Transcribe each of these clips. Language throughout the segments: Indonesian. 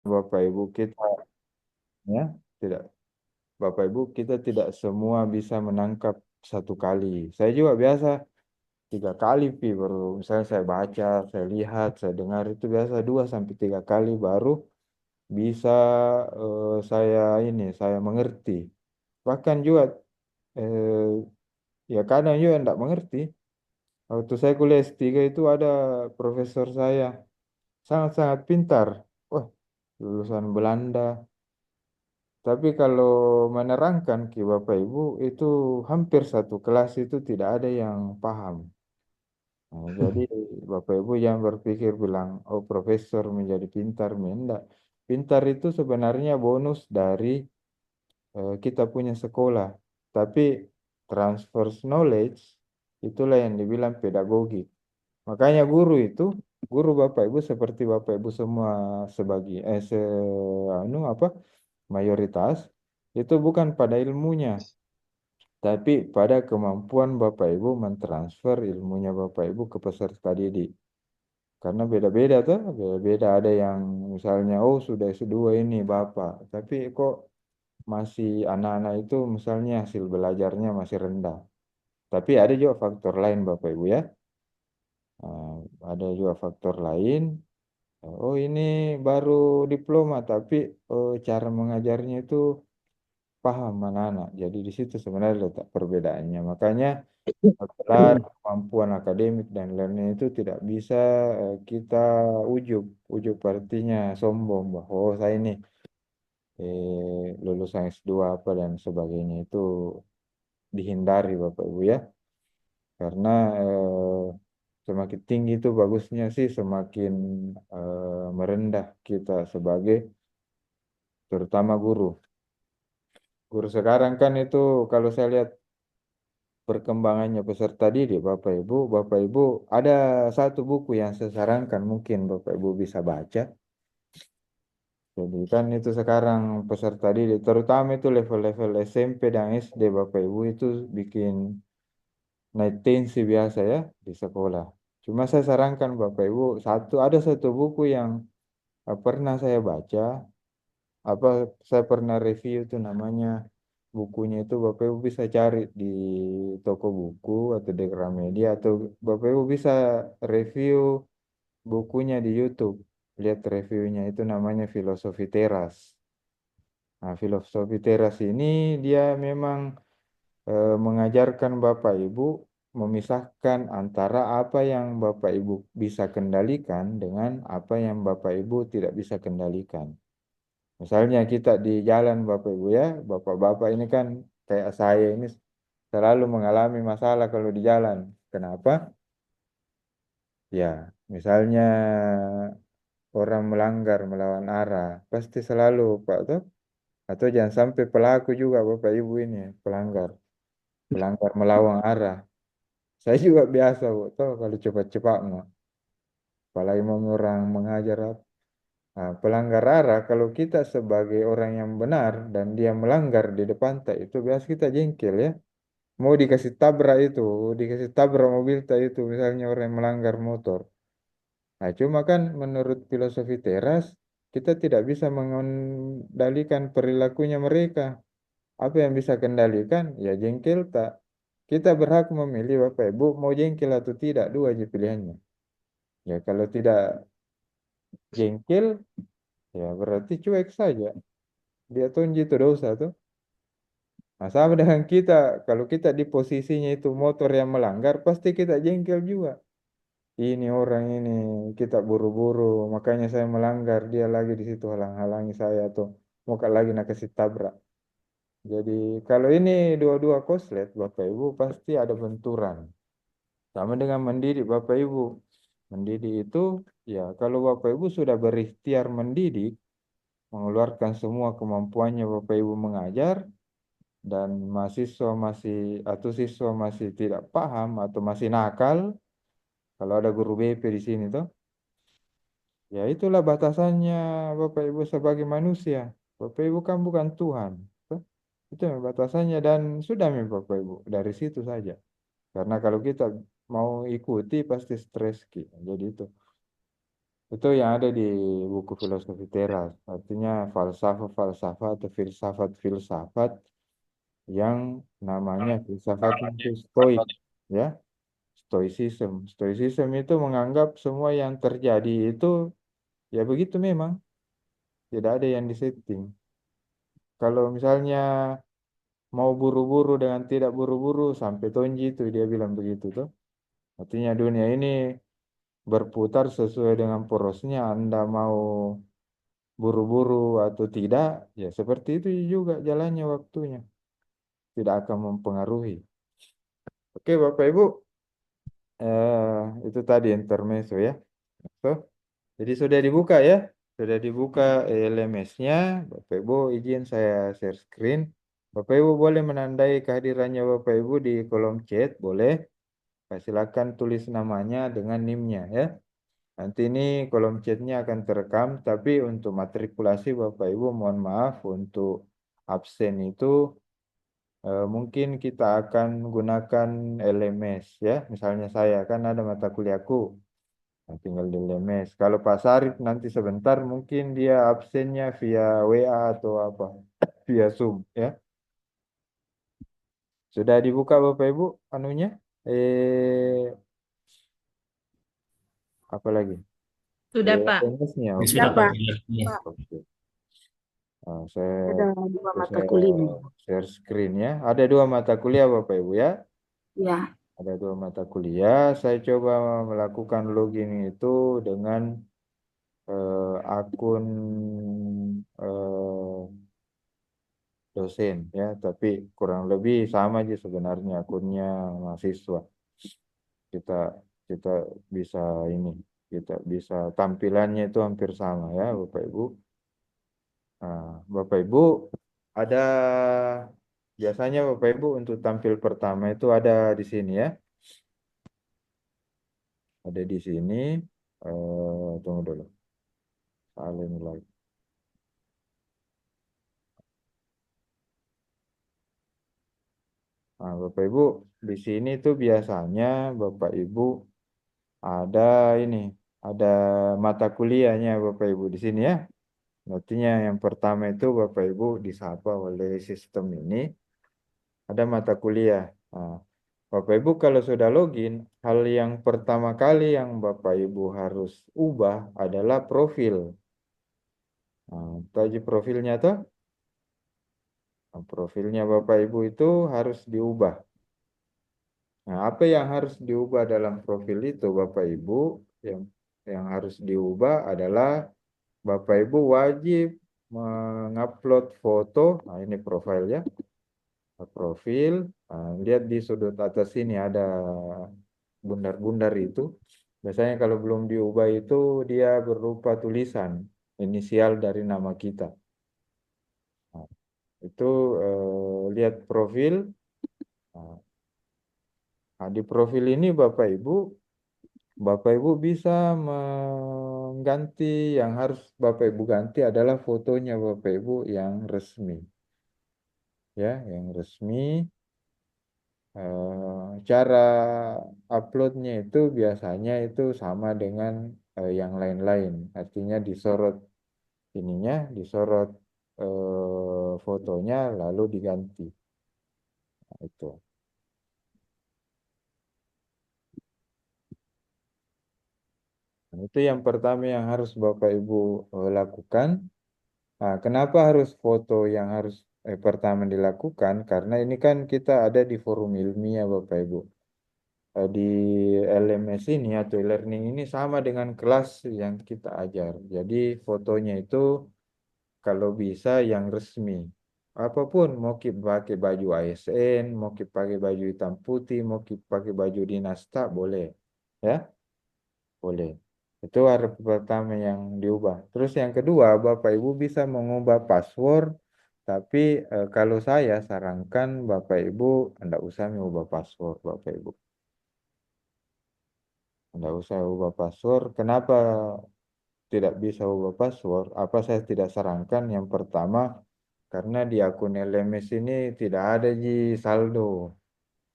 Bapak Ibu kita ya tidak Bapak Ibu kita tidak semua bisa menangkap satu kali. Saya juga biasa 3 kali pi baru misalnya saya baca, saya lihat, saya dengar itu biasa 2 sampai 3 kali baru bisa saya mengerti. Bahkan juga eh, ya kadang juga tidak mengerti. Waktu saya kuliah S3 itu ada profesor saya sangat-sangat pintar. Wah, lulusan Belanda. Tapi kalau menerangkan ke Bapak Ibu itu hampir satu kelas itu tidak ada yang paham. Nah, jadi Bapak Ibu jangan berpikir bilang, oh profesor menjadi pintar. Enggak. Pintar itu sebenarnya bonus dari kita punya sekolah. Tapi transfer knowledge itulah yang dibilang pedagogik. Makanya guru Bapak Ibu seperti Bapak Ibu semua sebagai mayoritas itu bukan pada ilmunya, tapi pada kemampuan Bapak Ibu mentransfer ilmunya Bapak Ibu ke peserta didik. Karena beda-beda tuh, beda-beda ada yang misalnya oh sudah S2 ini Bapak, tapi kok masih anak-anak itu misalnya hasil belajarnya masih rendah. Tapi ada juga faktor lain Bapak Ibu ya. Nah, ada juga faktor lain. Oh ini baru diploma tapi cara mengajarnya itu paham anak-anak. Jadi di situ sebenarnya letak perbedaannya. Makanya gelar kemampuan akademik dan lainnya itu tidak bisa kita ujub. Ujub artinya sombong bahwa oh, saya ini lulusan S2 apa dan sebagainya itu dihindari Bapak Ibu ya. Karena semakin tinggi itu bagusnya sih semakin merendah kita sebagai terutama guru. Guru sekarang kan itu kalau saya lihat perkembangannya peserta didik Bapak Ibu ada satu buku yang saya sarankan mungkin Bapak Ibu bisa baca. Jadi kan itu sekarang peserta didik terutama itu level-level SMP dan SD Bapak Ibu itu bikin naik tensi biasa ya di sekolah. Cuma saya sarankan Bapak Ibu ada satu buku yang pernah saya baca apa saya pernah review itu namanya bukunya itu Bapak Ibu bisa cari di toko buku atau di Gramedia atau Bapak Ibu bisa review bukunya di YouTube. Lihat reviewnya itu namanya Filosofi Teras. Nah, Filosofi Teras ini dia memang mengajarkan Bapak Ibu memisahkan antara apa yang Bapak Ibu bisa kendalikan dengan apa yang Bapak Ibu tidak bisa kendalikan. Misalnya kita di jalan Bapak Ibu ya, Bapak-bapak ini kan kayak saya ini selalu mengalami masalah kalau di jalan. Kenapa? Ya, misalnya orang melanggar melawan arah, pasti selalu Pak tuh. Atau jangan sampai pelaku juga Bapak Ibu ini pelanggar, pelanggar melawan arah. Saya juga biasa Bu, tuh kalau cepat-cepat mah. Apalagi mau orang mengajar apa. Nah, pelanggar arah kalau kita sebagai orang yang benar dan dia melanggar di depan tak itu biasa kita jengkel ya. Mau dikasih tabrak itu, dikasih tabrak mobil tak itu misalnya orang yang melanggar motor. Nah, cuma kan menurut filosofi teras kita tidak bisa mengendalikan perilakunya mereka. Apa yang bisa kendalikan? Ya jengkel tak. Kita berhak memilih Bapak Ibu mau jengkel atau tidak, dua aja pilihannya. Ya kalau tidak jengkel, ya berarti cuek saja. Dia tunjuk itu dosa tuh. Nah, sama dengan kita, kalau kita di posisinya itu motor yang melanggar, pasti kita jengkel juga. Ini orang ini kita buru-buru, makanya saya melanggar, dia lagi di situ halang-halangi saya tuh, mau lagi nak kasih tabrak. Jadi kalau ini dua-dua koslet, Bapak Ibu pasti ada benturan. Sama dengan mendidik Bapak Ibu. Mendidik itu, ya kalau Bapak Ibu sudah berikhtiar mendidik, mengeluarkan semua kemampuannya Bapak Ibu mengajar, dan mahasiswa masih atau siswa masih tidak paham atau masih nakal, kalau ada guru BP di sini tuh, ya itulah batasannya Bapak Ibu sebagai manusia. Bapak Ibu kan bukan Tuhan. Tuh. Itu yang batasannya dan sudah nih Bapak Ibu dari situ saja. Karena kalau kita mau ikuti pasti stres Ki. Jadi itu. Itu yang ada di buku filosofi teras. Artinya falsafah-falsafah atau filsafat-filsafat yang namanya filsafatnya itu stoik, ya, stoicism. Stoicism itu menganggap semua yang terjadi itu ya begitu memang, tidak ada yang disetting. Kalau misalnya mau buru-buru dengan tidak buru-buru sampai tonji itu dia bilang begitu tuh. Artinya dunia ini berputar sesuai dengan porosnya. Anda mau buru-buru atau tidak, ya seperti itu juga jalannya waktunya. Tidak akan mempengaruhi. Oke, Bapak Ibu, itu tadi intermezzo ya. So, jadi sudah dibuka ya, sudah dibuka LMS-nya. Bapak Ibu izin saya share screen. Bapak Ibu boleh menandai kehadirannya Bapak Ibu di kolom chat, boleh. Silakan tulis namanya dengan NIM-nya ya. Nanti ini kolom chatnya akan terekam, tapi untuk matrikulasi Bapak Ibu mohon maaf untuk absen itu mungkin kita akan gunakan LMS ya. Misalnya saya kan ada mata kuliahku, nah, tinggal di LMS. Kalau Pak Sarif nanti sebentar mungkin dia absennya via WA atau apa, via Zoom ya. Sudah dibuka Bapak Ibu anunya? Apa lagi? Sudah, Pak. LMS-nya, Ini oke. sudah Pak. Dapat, Iya. Pak. Oke. Nah, saya Ada dua mata saya kuliah. share screen ya. Ada dua mata kuliah Bapak Ibu ya. Ya, Ada dua mata kuliah. Saya coba melakukan login itu dengan akun dosen ya. Tapi kurang lebih sama aja sebenarnya akunnya mahasiswa. Kita kita bisa ini, kita bisa tampilannya itu hampir sama ya Bapak Ibu. Nah, Bapak Ibu ada biasanya Bapak Ibu untuk tampil pertama itu ada di sini ya. Ada di sini. Tunggu dulu. Salin lagi. Nah, Bapak Ibu di sini tuh biasanya Bapak Ibu ada ini, ada mata kuliahnya Bapak Ibu di sini ya. Artinya yang pertama itu Bapak Ibu disapa oleh sistem ini ada mata kuliah. Nah, Bapak Ibu kalau sudah login, hal yang pertama kali yang Bapak Ibu harus ubah adalah profil. Nah, tadi profilnya tuh, nah, profilnya Bapak Ibu itu harus diubah. Nah, apa yang harus diubah dalam profil itu Bapak Ibu? Yang harus diubah adalah Bapak Ibu wajib mengupload foto. Nah, ini profil ya. Profil. Nah, lihat di sudut atas sini ada bundar-bundar itu. Biasanya kalau belum diubah itu dia berupa tulisan inisial dari nama kita. Nah, itu lihat profil. Nah, di profil ini Bapak Ibu bisa mengganti yang harus Bapak Ibu ganti adalah fotonya Bapak Ibu yang resmi. Ya, yang resmi. Cara uploadnya itu biasanya itu sama dengan yang lain-lain. Artinya disorot ininya, disorot fotonya lalu diganti. Nah, itu. Nah, itu yang pertama yang harus Bapak Ibu lakukan. Nah, kenapa harus foto yang harus pertama dilakukan? Karena ini kan kita ada di forum ilmiah Bapak Ibu. Di LMS ini atau e-learning ini sama dengan kelas yang kita ajar. Jadi fotonya itu kalau bisa yang resmi. Apapun, mau kita pakai baju ASN, mau kita pakai baju hitam putih, mau kita pakai baju dinas tak boleh. Ya, boleh. Itu harus pertama yang diubah. Terus yang kedua, Bapak Ibu bisa mengubah password, tapi kalau saya sarankan Bapak Ibu tidak usah mengubah password, Bapak Ibu. Tidak usah ubah password. Kenapa tidak bisa ubah password? Apa saya tidak sarankan? Yang pertama, karena di akun LMS ini tidak ada di saldo,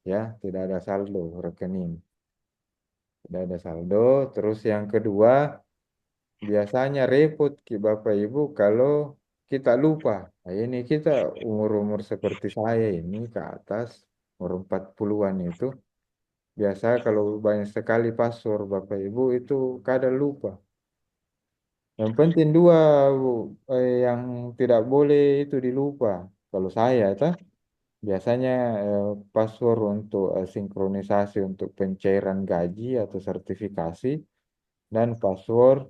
ya, tidak ada saldo rekening, tidak ada saldo. Terus yang kedua, biasanya repot ki Bapak Ibu kalau kita lupa. Nah, ini kita umur-umur seperti saya ini ke atas, umur 40-an itu, biasa kalau banyak sekali password Bapak Ibu itu kadang lupa. Yang penting dua Bu, yang tidak boleh itu dilupa. Kalau saya, biasanya password untuk sinkronisasi untuk pencairan gaji atau sertifikasi dan password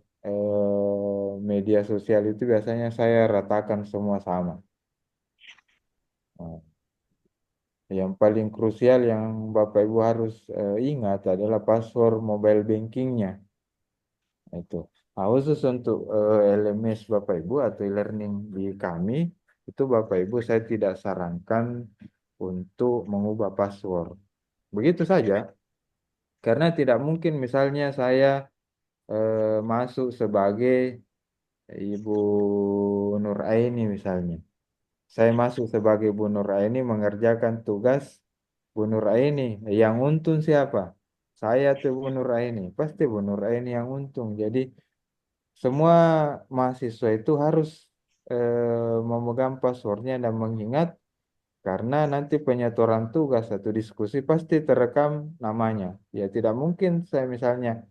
media sosial itu biasanya saya ratakan semua sama. Nah, yang paling krusial yang Bapak Ibu harus ingat adalah password mobile bankingnya. Itu. Nah, khusus untuk LMS Bapak Ibu atau e-learning di kami, itu Bapak Ibu saya tidak sarankan untuk mengubah password. Begitu saja, karena tidak mungkin misalnya saya masuk sebagai Ibu Nur Aini misalnya. Saya masuk sebagai Bu Nur Aini mengerjakan tugas Bu Nur Aini. Yang untung siapa? Saya tuh Bu Nur Aini. Pasti Bu Nur Aini yang untung. Jadi semua mahasiswa itu harus memegang passwordnya dan mengingat karena nanti penyetoran tugas atau diskusi pasti terekam namanya. Ya tidak mungkin saya misalnya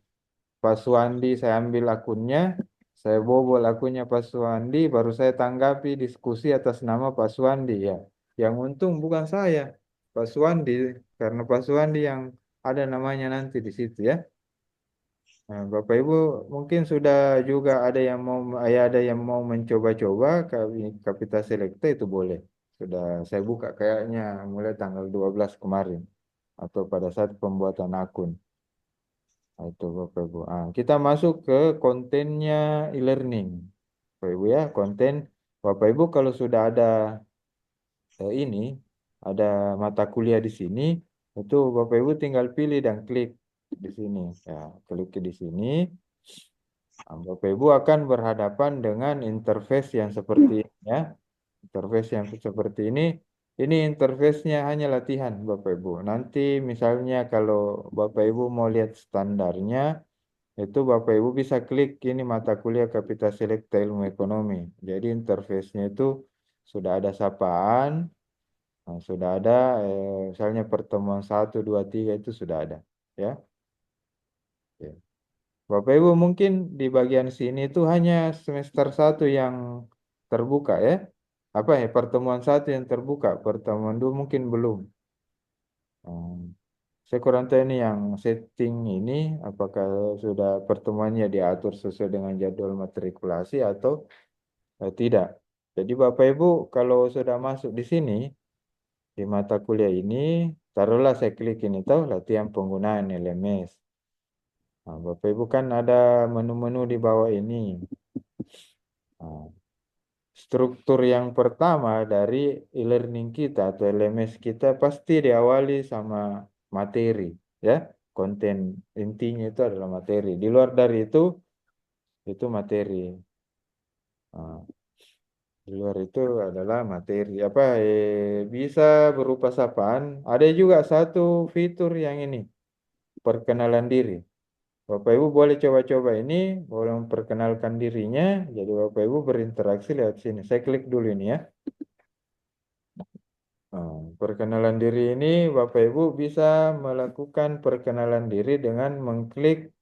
Pak Suwandi saya ambil akunnya, saya bobol akunnya Pak Suwandi, baru saya tanggapi diskusi atas nama Pak Suwandi ya. Yang untung bukan saya, Pak Suwandi, karena Pak Suwandi yang ada namanya nanti di situ ya. Nah, Bapak Ibu mungkin sudah juga ada yang mau mencoba-coba Kapital Selecta itu boleh. Sudah saya buka kayaknya mulai tanggal 12 kemarin atau pada saat pembuatan akun. Nah, itu Bapak Ibu. Kita masuk ke kontennya e-learning. Bapak Ibu ya, konten Bapak Ibu kalau sudah ada ini, ada mata kuliah di sini, itu Bapak Ibu tinggal pilih dan klik di sini. Ya, klik di sini. Bapak Ibu akan berhadapan dengan interface yang seperti ini ya. Interface yang seperti ini interface-nya hanya latihan Bapak Ibu. Nanti misalnya kalau Bapak Ibu mau lihat standarnya, itu Bapak Ibu bisa klik ini mata kuliah Kapital Selekta Ilmu Ekonomi. Jadi interface-nya itu sudah ada sapaan, sudah ada misalnya pertemuan 1, 2, 3 itu sudah ada. Ya. Ya. Bapak Ibu mungkin di bagian sini itu hanya semester 1 yang terbuka ya. Apa ya pertemuan 1 yang terbuka, pertemuan 2 mungkin belum. Hmm. Saya kurang tahu ini yang setting ini apakah sudah pertemuannya diatur sesuai dengan jadwal matrikulasi atau tidak. Jadi Bapak Ibu kalau sudah masuk di sini di mata kuliah ini, taruhlah saya klik ini tahu latihan penggunaan LMS. Nah, Bapak Ibu kan ada menu-menu di bawah ini. Nah, struktur yang pertama dari e-learning kita atau LMS kita pasti diawali sama materi, ya. Konten intinya itu adalah materi. Di luar dari itu materi. Nah, di luar itu adalah materi. Bisa berupa sapaan. Ada juga satu fitur yang ini, perkenalan diri. Bapak Ibu boleh coba-coba ini, boleh memperkenalkan dirinya. Jadi Bapak Ibu berinteraksi lewat sini. Saya klik dulu ini ya. Perkenalan diri ini Bapak Ibu bisa melakukan perkenalan diri dengan mengklik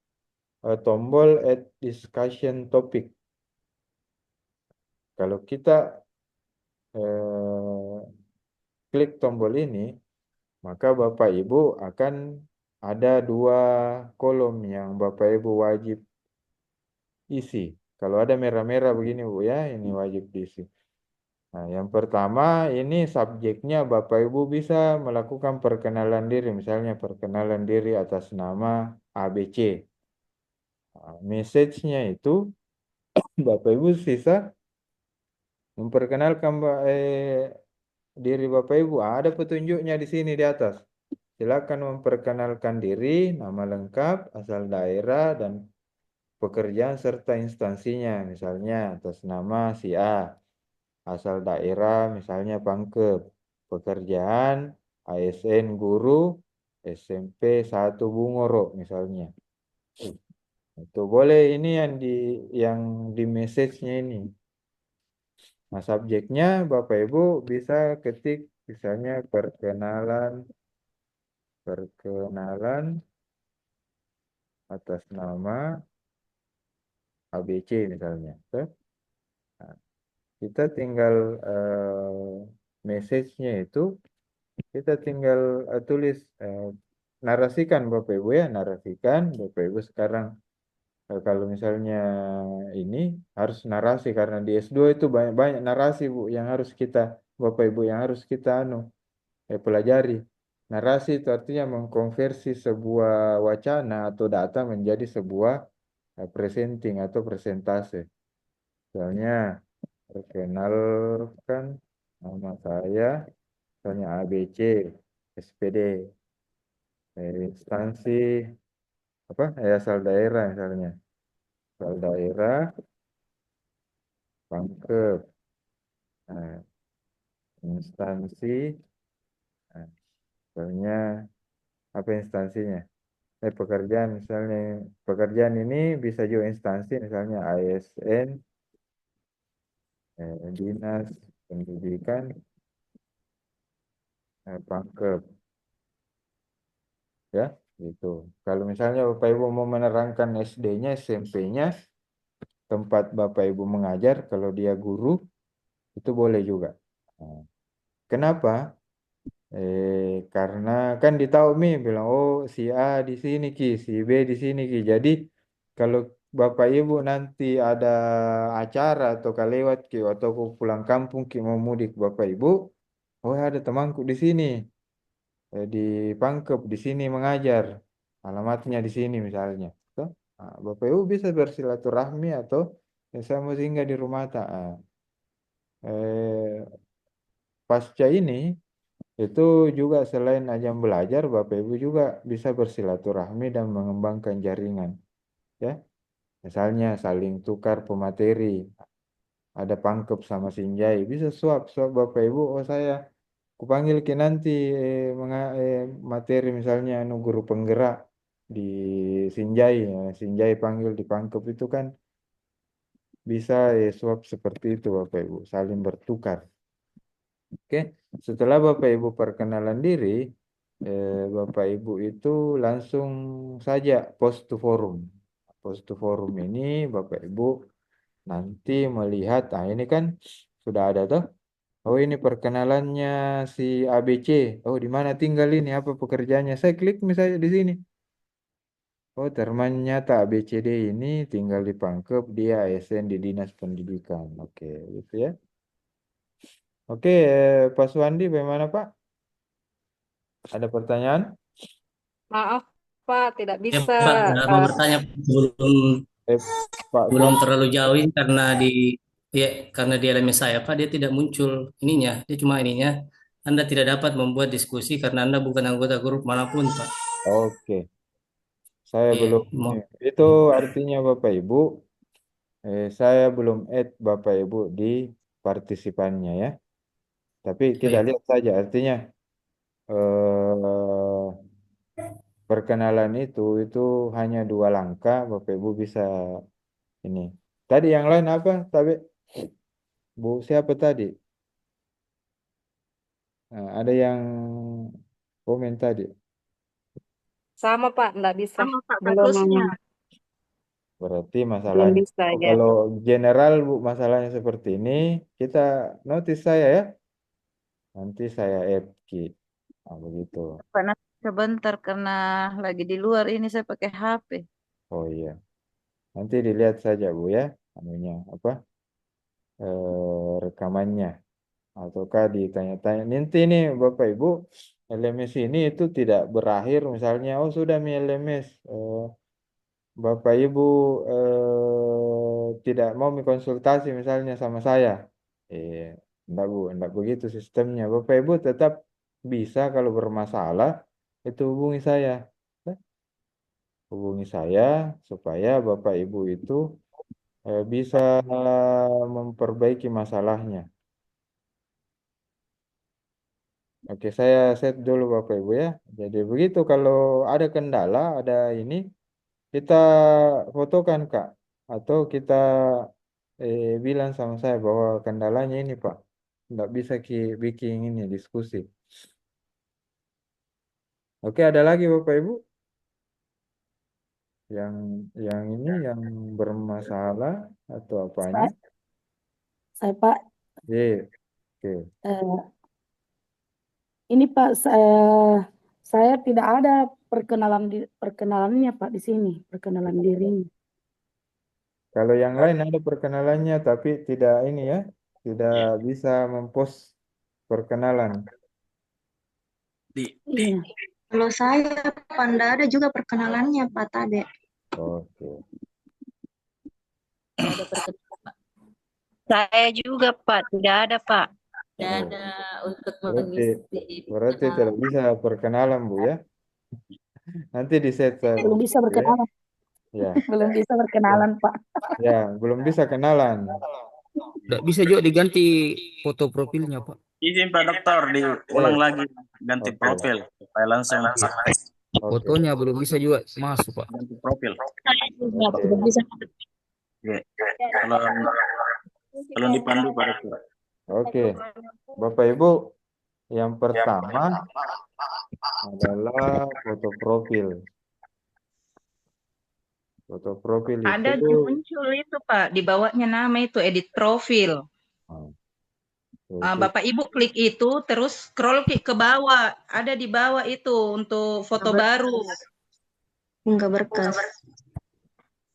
tombol Add Discussion Topic. Kalau kita eh, klik tombol ini, maka Bapak Ibu akan ada 2 kolom yang Bapak Ibu wajib isi. Kalau ada merah-merah begini Bu ya, ini wajib diisi. Nah, yang pertama ini subjeknya Bapak Ibu bisa melakukan perkenalan diri, misalnya perkenalan diri atas nama ABC. Nah, message-nya itu Bapak Ibu sisa memperkenalkan diri Bapak Ibu. Ada petunjuknya di sini di atas. Silakan memperkenalkan diri, nama lengkap, asal daerah, dan pekerjaan serta instansinya. Misalnya atas nama si A. Asal daerah misalnya Pangkep, pekerjaan ASN guru SMP 1 Bungoro misalnya. Itu boleh ini yang di message-nya ini. Nah, subjeknya Bapak Ibu bisa ketik misalnya perkenalan atas nama ABC misalnya. Tuh. Nah, kita tinggal message-nya itu kita tinggal tulis narasikan Bapak Ibu ya, narasikan Bapak Ibu sekarang kalau misalnya ini harus narasi karena di S2 itu banyak-banyak narasi Bu yang harus kita Bapak Ibu yang harus kita pelajari. Narasi itu artinya mengkonversi sebuah wacana atau data menjadi sebuah presenting atau presentase. Misalnya perkenalkan nama saya, misalnya ABC, SPD, instansi apa? Asal daerah misalnya, asal daerah, Pangkep, nah, instansi, nah, misalnya apa instansinya? Pekerjaan misalnya pekerjaan ini bisa juga instansi misalnya ASN, Dinas Pendidikan, Pangkep ya gitu. Kalau misalnya Bapak Ibu mau menerangkan SD-nya, SMP-nya, tempat Bapak Ibu mengajar, kalau dia guru itu boleh juga. Nah, kenapa? Karena kan di tahu mi bilang oh si A di sini ki, si B di sini ki. Jadi kalau Bapak Ibu nanti ada acara atau lewat ki atau aku pulang kampung ki mau mudik Bapak Ibu, oh ada temanku di sini, di Pangkep di sini mengajar, alamatnya di sini misalnya. Tuh. Nah, Bapak Ibu bisa bersilaturahmi atau saya mau singgah di rumah tak. Eh, pasca ini itu juga selain ajang belajar, Bapak Ibu juga bisa bersilaturahmi dan mengembangkan jaringan. Ya, misalnya saling tukar pemateri, ada Pangkep sama Sinjai, bisa suap Bapak Ibu. Oh saya, kupanggil ke nanti materi misalnya guru penggerak di Sinjai, ya. Sinjai panggil di Pangkep itu kan bisa suap seperti itu Bapak Ibu, saling bertukar. Oke, setelah Bapak Ibu perkenalan diri, Bapak Ibu itu langsung saja post to forum. Post to forum ini Bapak Ibu nanti melihat, nah ini kan sudah ada tuh. Oh ini perkenalannya si ABC. Oh di mana tinggal ini? Apa pekerjaannya? Saya klik misalnya di sini. Oh ternyata ABCD ini tinggal di Pangkep, dia ASN di Dinas Pendidikan. Oke, gitu ya. Oke, Pak Suwandi, bagaimana Pak? Ada pertanyaan? Maaf, Pak, tidak Ya bisa. Pak, mau eh, bertanya sebelum Eh, Pak belum Suwandi. terlalu jauh ini karena di LMS saya Pak dia tidak muncul ininya, dia cuma ininya. Anda tidak dapat membuat diskusi karena Anda bukan anggota grup manapun Pak. Oke, saya Iya, belum. mau Itu artinya Bapak Ibu, saya belum add Bapak Ibu di partisipannya ya. Tapi oh kita ya. lihat saja, artinya eh, perkenalan itu hanya 2 langkah, Bapak Ibu bisa ini. Tadi yang lain apa? Tapi Bu siapa tadi? Nah, ada yang komen tadi. sama, Pak, tidak bisa. Sama Pak Belum, bagusnya. Berarti belum masalahnya, bisa oh, ya. kalau general Bu masalahnya seperti ini, kita notice saya ya. Nanti saya add Ki. Nah, begitu. Pak nanti sebentar karena lagi di luar ini saya pakai HP. Oh iya. Nanti dilihat saja Bu ya. Anunya apa? Rekamannya. Ataukah ditanya-tanya. Nanti nih Bapak Ibu, LMS ini itu tidak berakhir misalnya, oh sudah mi LMS. Bapak Ibu tidak mau konsultasi misalnya sama saya. Enggak Bu, enggak begitu sistemnya. Bapak Ibu tetap bisa kalau bermasalah itu hubungi saya. Ya, hubungi saya supaya Bapak Ibu itu bisa memperbaiki masalahnya. Oke, saya set dulu Bapak Ibu ya. Jadi begitu kalau ada kendala, ada ini, kita fotokan Kak, atau kita bilang sama saya bahwa kendalanya ini Pak, nggak bisa bikin ini diskusi. Oke, ada lagi Bapak Ibu yang ini yang bermasalah atau apanya? Saya Pak, Iya, oke. eh, ini Pak, saya tidak ada perkenalannya Pak di sini, perkenalan dirinya. Kalau yang lain ada perkenalannya, tapi tidak ini ya, tidak bisa mempost perkenalan. Iya. Kalau saya Panda ada juga perkenalannya Pak Tade. Oke. Tidak ada perkenalan, Pak. Saya juga, Pak. Tidak ada, Pak. Tidak Oh, ada untuk berarti mengisi tidak bisa perkenalan Bu ya. Nanti di set saya Bu. Belum bisa Ya, berkenalan, ya, belum bisa berkenalan Pak. ya, belum bisa kenalan. Nggak bisa juga diganti foto profilnya, Pak. Izin Pak Dokter diulang lagi ganti Oke. profil supaya langsung Oke. Fotonya belum bisa juga masuk, Pak. ganti profil. Oke. Tidak bisa. Oke. Kalau dipandu Pak Dokter. Oke. Bapak Ibu, yang pertama adalah foto profil. Foto profil Ada itu muncul itu, Pak. Di bawahnya nama itu edit profil. itu Bapak Ibu klik itu, terus scroll ke bawah. Ada di bawah itu untuk foto baru. Enggak berkas.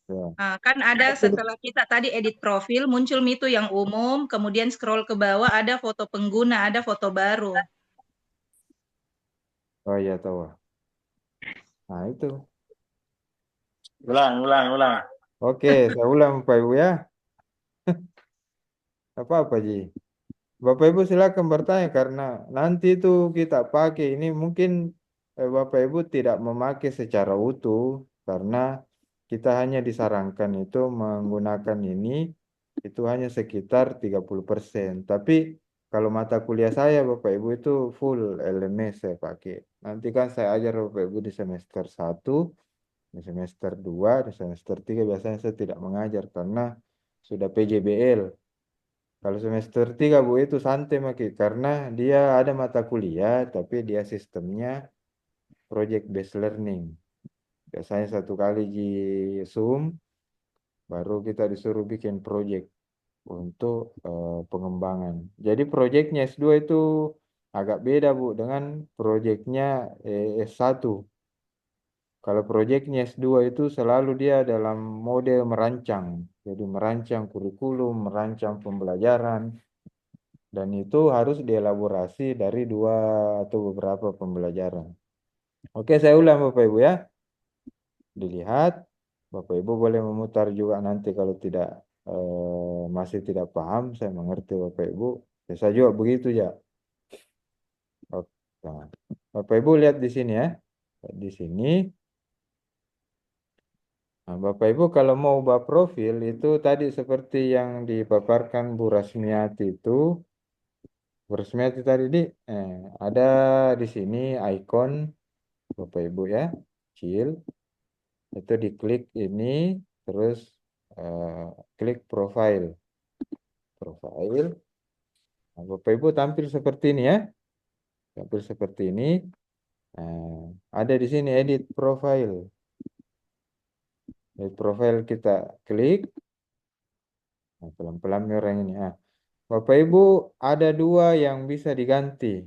ya. Kan ada setelah kita tadi edit profil, muncul itu yang umum, kemudian scroll ke bawah, ada foto pengguna, ada foto baru. Oh iya tahu. Nah itu. Ulang. Oke, saya ulang Bapak Ibu ya. Apa Ji? Bapak Ibu silakan bertanya karena nanti itu kita pakai ini mungkin Bapak Ibu tidak memakai secara utuh karena kita hanya disarankan itu menggunakan ini itu hanya sekitar 30%. Tapi kalau mata kuliah saya Bapak Ibu itu full LMS saya pakai. Nanti kan saya ajar Bapak Ibu di semester 1, di semester 2, di semester 3 biasanya saya tidak mengajar karena sudah PJBL. Kalau semester 3 Bu itu santai Maki karena dia ada mata kuliah tapi dia sistemnya project based learning. Biasanya satu kali di Zoom baru kita disuruh bikin project untuk pengembangan. Jadi projectnya S2 itu agak beda Bu dengan projectnya S1. Kalau projectnya S2 itu selalu dia dalam mode merancang. Jadi merancang kurikulum, merancang pembelajaran. Dan itu harus dielaborasi dari 2 atau beberapa pembelajaran. Oke, saya ulang Bapak Ibu ya. Dilihat, Bapak Ibu boleh memutar juga nanti kalau tidak masih tidak paham, saya mengerti Bapak Ibu. Saya juga begitu ya. Oke. Nah, Bapak Ibu lihat di sini ya. Di sini. Nah, Bapak Ibu kalau mau ubah profil itu tadi seperti yang dipaparkan Bu Rasmiati itu. Bu Rasmiati tadi ada di sini ikon Bapak Ibu ya, kecil. Itu diklik ini, terus klik profile. Profile. Nah, Bapak Ibu tampil seperti ini ya. Tampil seperti ini. Nah, ada di sini edit profile. Edit profile kita klik. Nah, pelan-pelan orang ini. Nah, Bapak Ibu ada 2 yang bisa diganti.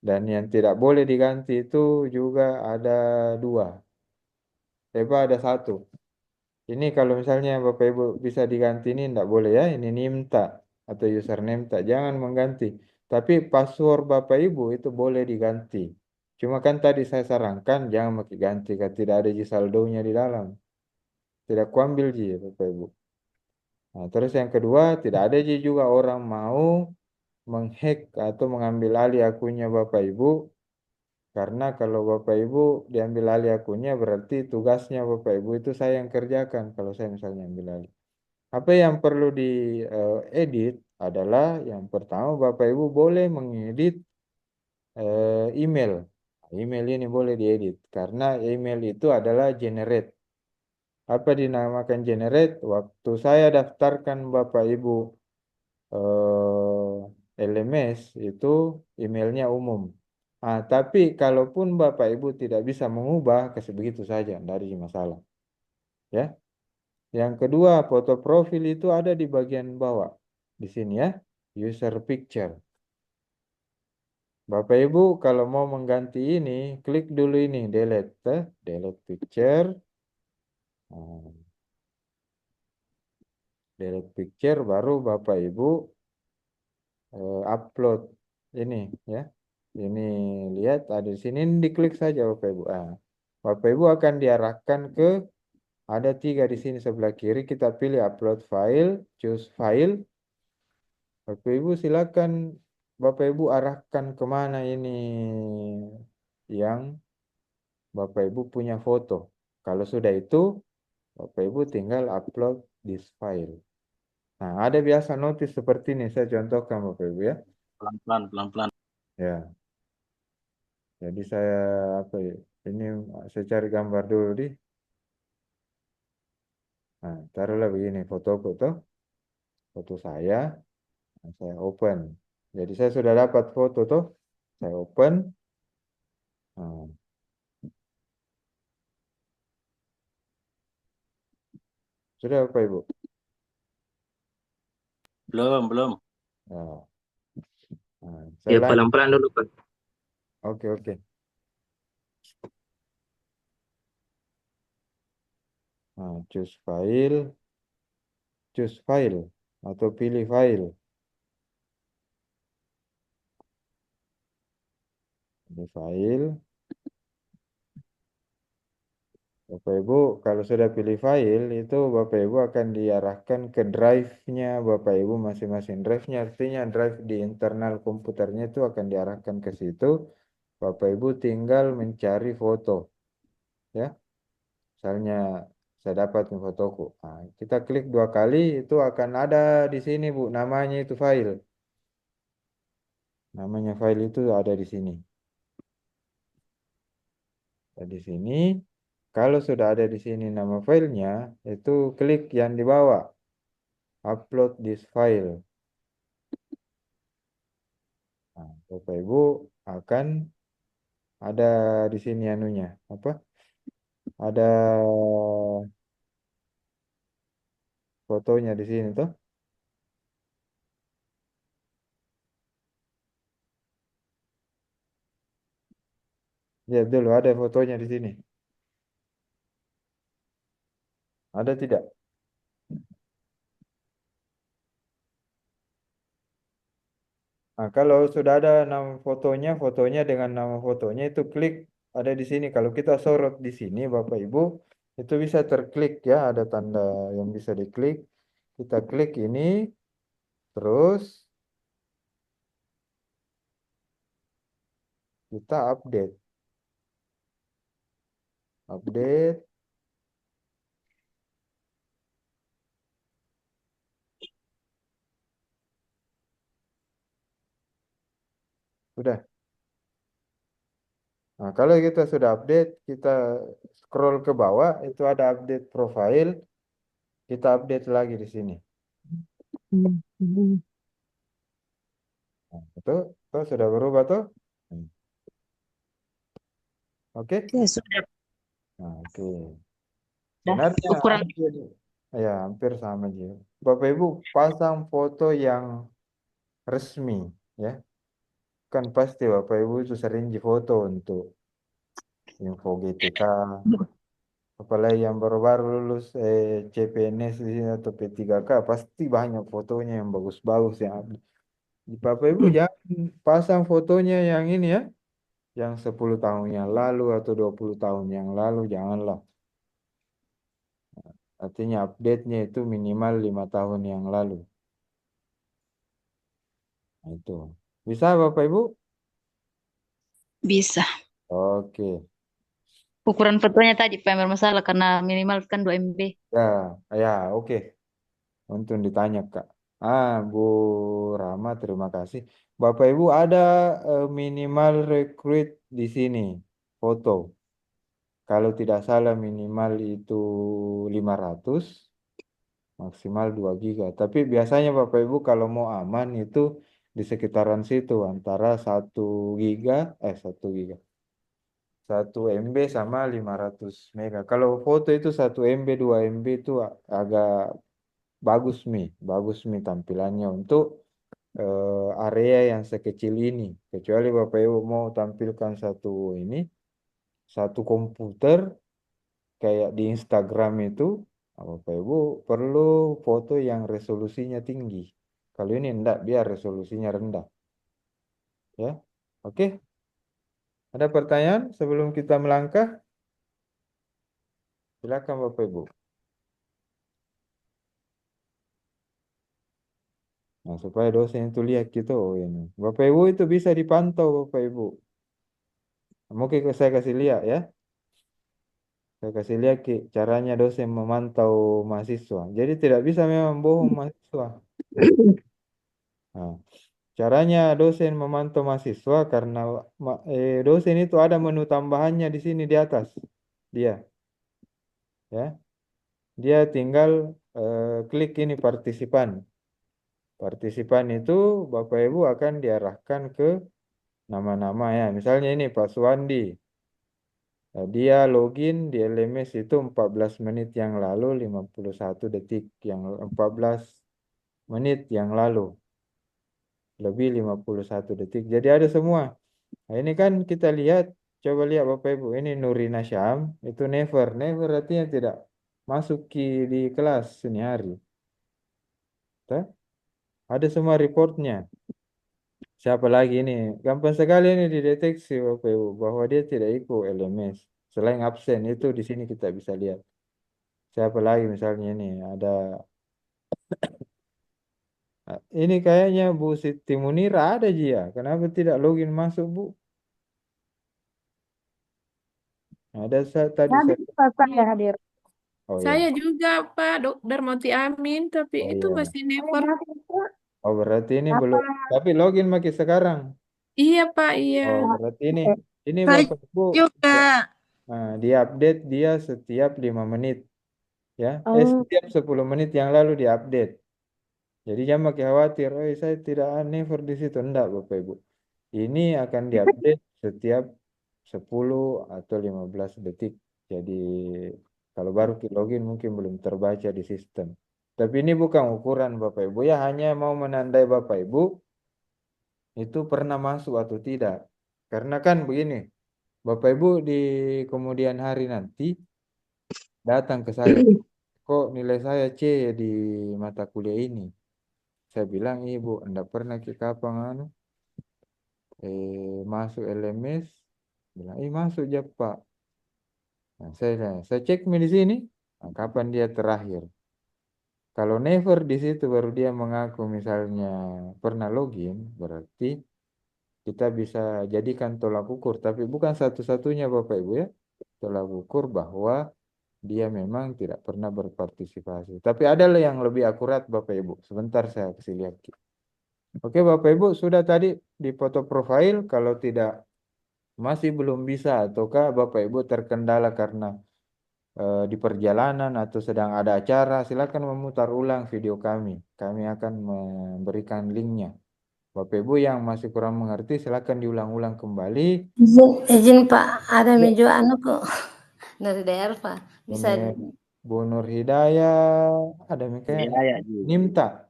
Dan yang tidak boleh diganti itu juga ada 2. Ada 1. Ini kalau misalnya Bapak Ibu bisa diganti ini tidak boleh ya. Ini nimta atau username tak. Jangan mengganti. Tapi password Bapak Ibu itu boleh diganti. Cuma kan tadi saya sarankan jangan pakai ganti. Kan tidak ada saldonya di dalam. Tidak kuambil ji Bapak Ibu. Nah, terus yang kedua tidak ada juga orang mau menghack atau mengambil alih akunnya Bapak Ibu. Karena kalau Bapak Ibu diambil alih akunnya berarti tugasnya Bapak Ibu itu saya yang kerjakan kalau saya misalnya ambil alih. Apa yang perlu diedit adalah yang pertama Bapak Ibu boleh mengedit email. Email ini boleh diedit karena email itu adalah generate. Apa dinamakan generate? Waktu saya daftarkan Bapak Ibu LMS itu emailnya umum. Tapi kalaupun Bapak Ibu tidak bisa mengubah, kasih begitu saja, tidak ada masalah. Ya. Yang kedua, foto profil itu ada di bagian bawah. Di sini ya, user picture. Bapak Ibu kalau mau mengganti ini, klik dulu ini, delete, delete picture. Nah, delete picture, baru Bapak Ibu upload ini ya. Ini lihat ada di sini, diklik saja Bapak Ibu. Bapak Ibu akan diarahkan ke ada 3 di sini sebelah kiri. Kita pilih upload file, choose file. Bapak Ibu silakan Bapak Ibu arahkan kemana ini yang Bapak Ibu punya foto. Kalau sudah itu, Bapak Ibu tinggal upload this file. Nah, ada biasa notis seperti ini. Saya contohkan Bapak Ibu ya. Pelan-pelan, pelan-pelan. Ya, jadi saya apa ya? Ini saya cari gambar dulu di. Nah, taruhlah begini foto saya. Nah, saya open. Jadi saya sudah dapat foto tuh. Saya open. Nah, sudah Bapak Ibu. Belum. Nah, Ya saya lanjut. pelan-pelan dulu Pak. Oke. Nah, choose file atau pilih file. Pilih file. Bapak Ibu kalau sudah pilih file itu Bapak Ibu akan diarahkan ke drive-nya Bapak Ibu masing-masing. Drive-nya artinya drive di internal komputernya itu akan diarahkan ke situ. Bapak Ibu tinggal mencari foto. Ya. Misalnya saya dapat fotoku. Nah, kita klik 2 kali itu akan ada di sini Bu, namanya itu file. Namanya file itu ada di sini. Di sini, kalau sudah ada di sini nama filenya, itu klik yang di bawah, upload this file. Nah, Bapak Ibu akan ada di sini anunya, apa? Ada fotonya di sini tuh. Lihat dulu ada fotonya di sini. Ada tidak? Nah, kalau sudah ada nama fotonya dengan nama fotonya itu klik ada di sini. Kalau kita sorot di sini, Bapak Ibu, itu bisa terklik ya, ada tanda yang bisa diklik. Kita klik ini, terus kita update. Sudah. Nah, kalau kita sudah update, kita scroll ke bawah, itu ada update profile. Kita update lagi di sini. Nah, itu sudah berubah tuh. Oke? Ya, sudah. Nah, oke. Dah. Sebenarnya Ukuran hampir sama aja. Bapak Ibu pasang foto yang resmi ya. Kan pasti Bapak Ibu itu sering di foto untuk info GTK. Apalagi yang baru-baru lulus CPNS di sini atau P3K pasti banyak fotonya yang bagus-bagus yang Bapak Ibu jangan pasang fotonya yang ini ya, yang 10 tahun yang lalu atau 20 tahun yang lalu janganlah. Artinya update-nya itu minimal 5 tahun yang lalu. Nah, itu. Bisa Bapak Ibu? bisa. Oke. Ukuran fotonya tadi Pak yang bermasalah karena minimal kan 2 MB. Ya, oke. Untuk ditanya Kak. Bu Rama, terima kasih. Bapak Ibu ada minimal recruit di sini foto. kalau tidak salah minimal itu 500, maksimal 2 giga. Tapi biasanya Bapak Ibu kalau mau aman itu di sekitaran situ antara 1 giga, 1 MB sama 500 mega. Kalau foto itu 1 MB, 2 MB itu agak bagus mi tampilannya untuk area yang sekecil ini. Kecuali Bapak Ibu mau tampilkan satu komputer kayak di Instagram itu, Bapak Ibu perlu foto yang resolusinya tinggi. Kalau ini enggak, biar resolusinya rendah. Ya, oke. Ada pertanyaan sebelum kita melangkah? Silakan Bapak Ibu. Nah, supaya dosen itu lihat gitu, oh ini. Bapak Ibu itu bisa dipantau Bapak Ibu. Mungkin saya kasih lihat ya. Saya kasih lihat caranya dosen memantau mahasiswa. Jadi tidak bisa memang bohong mahasiswa. Nah, caranya dosen memantau mahasiswa karena dosen itu ada menu tambahannya di sini di atas. Ya. Dia tinggal klik ini partisipan. Partisipan itu Bapak Ibu akan diarahkan ke nama-nama ya. Misalnya ini Pak Suwandi. Nah, dia login di LMS itu 14 menit yang lalu, 51 detik yang 14 menit yang lalu. Lebih 51 detik. Jadi ada semua. Nah, ini kan kita lihat, coba lihat Bapak Ibu. Ini Nurina Syam, itu never. Never artinya tidak masuk di kelas ini hari. Tuh, ada semua reportnya. Siapa lagi ini? Gampang sekali ini dideteksi Bapak Ibu bahwa dia tidak ikut LMS. Selain absen itu di sini kita bisa lihat. Siapa lagi misalnya ini ada ini kayaknya Bu Siti Munira ada Jia. Kenapa tidak login masuk Bu? Ada tadi Hadir saya. Pak, saya hadir. Oh ya. Saya juga Pak Darmawati Amin, tapi Oh itu iya. masih Saya never. hadir Pak. Oh berarti ini Apa? belum. Tapi login makin sekarang. Iya Pak, iya. Oh berarti ini Saya Bapak Ibu juga. diupdate dia setiap 5 menit ya. Oh, Setiap 10 menit yang lalu diupdate. Jadi jangan makin khawatir, oh saya tidak never di situ. Enggak Bapak Ibu. Ini akan diupdate setiap 10 atau 15 detik. Jadi kalau baru login mungkin belum terbaca di sistem. Tapi ini bukan ukuran Bapak Ibu ya, hanya mau menandai Bapak Ibu itu pernah masuk atau tidak. Karena kan begini, Bapak Ibu di kemudian hari nanti datang ke saya, kok nilai saya C di mata kuliah ini? Saya bilang, Ibu, enggak pernah ke kapan masuk LMS? Bilang, masuk aja Pak. Nah, saya cek di sini, nah, kapan dia terakhir? Kalau never di situ baru dia mengaku misalnya pernah login, berarti kita bisa jadikan tolak ukur. Tapi bukan satu-satunya Bapak Ibu ya, tolak ukur bahwa dia memang tidak pernah berpartisipasi. Tapi ada yang lebih akurat Bapak Ibu. Sebentar saya kasih lihat. Oke Bapak Ibu, sudah tadi di foto profil, kalau tidak masih belum bisa ataukah Bapak Ibu terkendala karena di perjalanan atau sedang ada acara, silakan memutar ulang video kami. Kami akan memberikan linknya. Bapak Ibu yang masih kurang mengerti, silakan diulang-ulang kembali. Izin Pak, ada Ya. meja anu kok dari daerah Pak. Bisa Bu Nur Hidayah, ada kayak Hidayah, Ji. Nimta.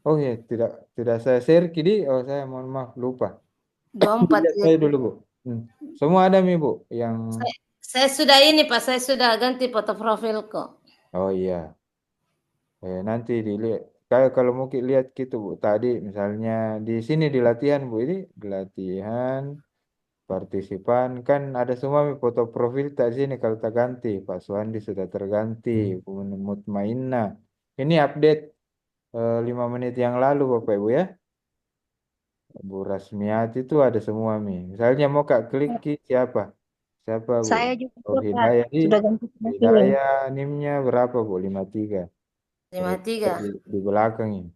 Oh ya, tidak saya share kini. Oh saya mohon maaf lupa. 24 Lihat saya dulu Bu. Semua ada Mi Bu yang. Saya sudah ini Pak, saya sudah ganti foto profil kok. Oh iya. Nanti dilihat. Kalau mungkin lihat gitu Bu. Tadi misalnya di sini di latihan Bu, ini di latihan partisipan kan ada semua foto profil tak sini kalau tak ganti. Pak Suwandi sudah terganti. Bu Mutmainah. Ini update 5 menit yang lalu Bapak Ibu ya. Bu Rasmiati itu ada semua Mi. Misalnya mau Kak klik siapa? Siapa Bu? Saya juga Oh, Pak, Hidayah sudah ganti profil. Hidayah NIM-nya berapa Bu? 53. 53. Di belakang ini.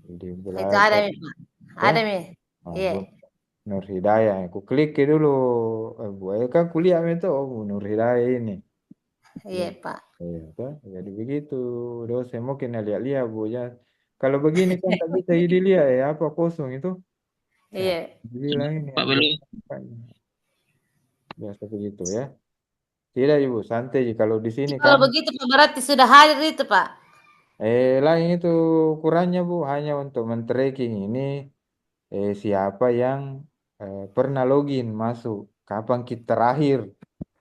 Di Itu belakang. ada Mi Pak. Ada Mi. Iya. Nur Hidayah. Aku klik dulu. Bu, kan kuliah itu, oh Nur Hidayah ini. Iya, Pak. Ya, toh. Jadi begitu. Dosen mungkin lihat-lihat Bu ya. Kalau begini kan tak bisa dilihat ya apa kosong itu. Ya, Iya. bilang ini Pak ada belum. biasa begitu ya. Tidak Ibu, santai kalau di sini Kalau kan. begitu Pak, berarti sudah hadir itu, Pak. Lain itu ukurannya Bu, hanya untuk men-tracking ini siapa yang pernah login masuk, kapan kita terakhir.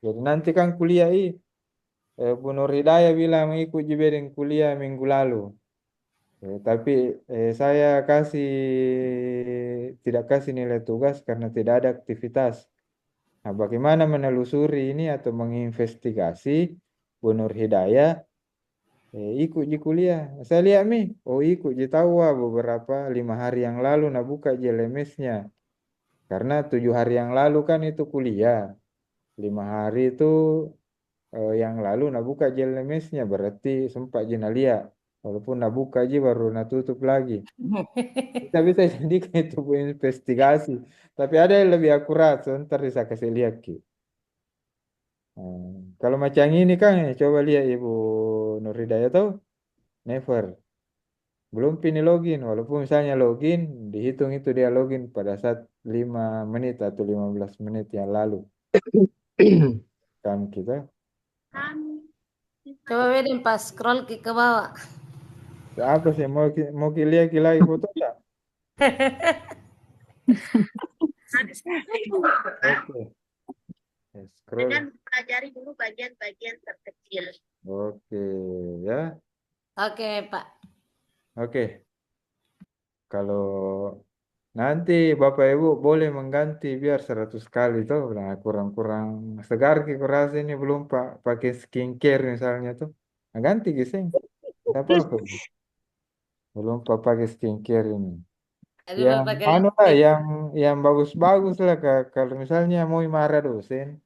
Jadi nanti kan kuliah Bu Nur Hidayah bilang ikut Jibedeng kuliah minggu lalu. Tapi saya tidak kasih nilai tugas karena tidak ada aktivitas. Nah, bagaimana menelusuri ini atau menginvestigasi Bu Nur Hidayah ikut di kuliah. Saya lihat oh ikut di tahu beberapa 5 hari yang lalu nah buka JLMS-nya. Karena 7 hari yang lalu kan itu kuliah. 5 hari itu yang lalu nah buka JLMS-nya berarti sempat Jina lihat. Walaupun nah buka aja baru nah tutup lagi. Kita bisa jadi itu investigasi. Tapi ada yang lebih akurat. Sebentar saya kasih lihat Ki. Kalau macam ini kan coba lihat Ibu Nur Hidayah tahu? Never. Belum pini login. Walaupun misalnya login, dihitung itu dia login pada saat 5 menit atau 15 menit yang lalu. Kan kita. Coba beda Pak, scroll ke bawah. Apa sih mau lihat lagi foto tak? Oke. Scroll. Dan pelajari dulu bagian-bagian terkecil. Oke, ya. Oke, Pak. Oke. Kalau nanti Bapak Ibu boleh mengganti biar 100 kali tuh. Nah, kurang-kurang segar ki kurasa ini belum Pak pakai skincare misalnya tuh. Nah, ganti gising. Tidak apa-apa. Belum Pak pakai skincare ini. Jadi Yang pakai anu lah, lipstick. yang bagus-bagus lah kalau misalnya mau marah dosen.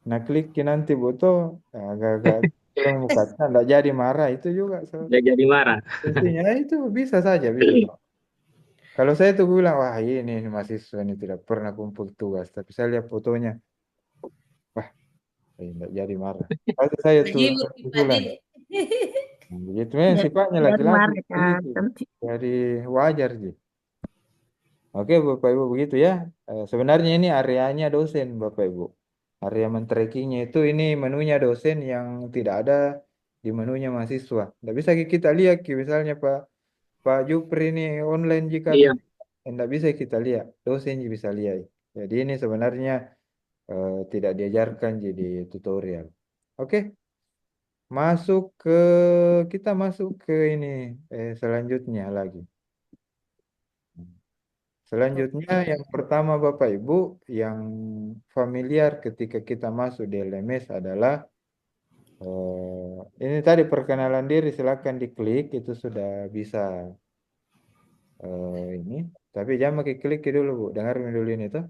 Nah, klik nanti butuh agak-agak yang buka, enggak jadi marah itu juga. Udah jadi marah. Intinya itu bisa saja bisa. Kalau saya tuh bilang wah ini mahasiswa ini tidak pernah kumpul tugas, tapi saya lihat fotonya, wah enggak jadi marah. Pasti saya tuh Menghibur usulan. pribadi. Begitu memang sifatnya Dari laki-laki Maret begitu. Dari wajar sih. Oke Bapak Ibu begitu ya. Sebenarnya ini areanya dosen Bapak Ibu. Area men-trackingnya itu ini menunya dosen yang tidak ada di menunya mahasiswa. Tidak bisa kita lihat misalnya Pak Jupri ini online jika Iya. tidak bisa kita lihat. Dosen bisa lihat. Jadi ini sebenarnya tidak diajarkan jadi tutorial. Oke. Kita masuk ke ini selanjutnya lagi. Selanjutnya yang pertama Bapak Ibu yang familiar ketika kita masuk di LMS adalah ini tadi perkenalan diri silakan diklik itu sudah bisa ini tapi jangan pakai klik dulu Bu dengarin dulu ini tuh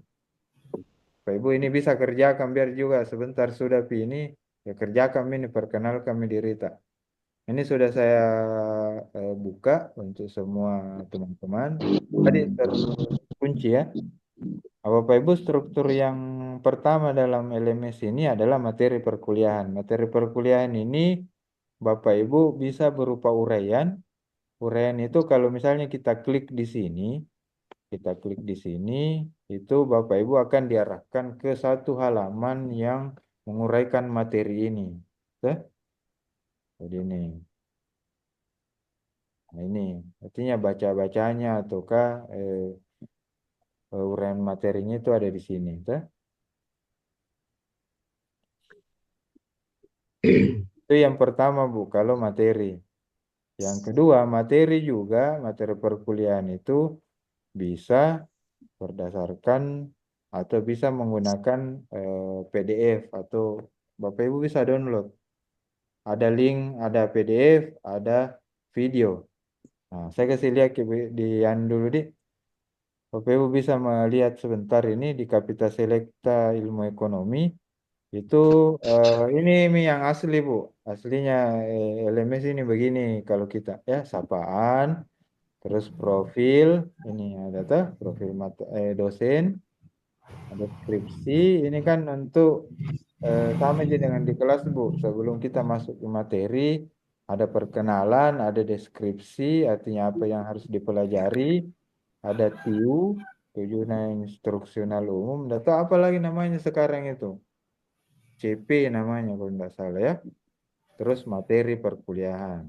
Bapak Ibu ini bisa kerjakan biar juga sebentar sudah ini ya kerjakan ini perkenalkan diri tak. Ini sudah saya buka untuk semua teman-teman. Tadi terkunci ya. Bapak Ibu struktur yang pertama dalam LMS ini adalah materi perkuliahan. Materi perkuliahan ini Bapak Ibu bisa berupa uraian. Uraian itu kalau misalnya kita klik di sini, itu Bapak Ibu akan diarahkan ke satu halaman yang menguraikan materi ini. Oke? Jadi ini. Nah, ini artinya baca-bacanya ataukah uraian materinya itu ada di sini. Oke? Itu yang pertama Bu, kalau materi. Yang kedua, materi perkuliahan itu bisa berdasarkan atau bisa menggunakan PDF atau Bapak Ibu bisa download. Ada link, ada PDF, ada video. Nah, saya kasih lihat di dulu di. Bapak Ibu bisa melihat sebentar ini di Kapita Selekta Ilmu Ekonomi. Itu ini yang asli Bu. Aslinya LMS ini begini kalau kita ya sapaan, terus profil ini ada tuh profil dosen, Ada skripsi, ini kan untuk sama aja dengan di kelas Bu. Sebelum kita masuk ke materi, ada perkenalan, ada deskripsi, artinya apa yang harus dipelajari, ada TIU, tujuan instruksional umum, atau apa lagi namanya sekarang itu, CP namanya kalau tidak salah ya. Terus materi perkuliahan,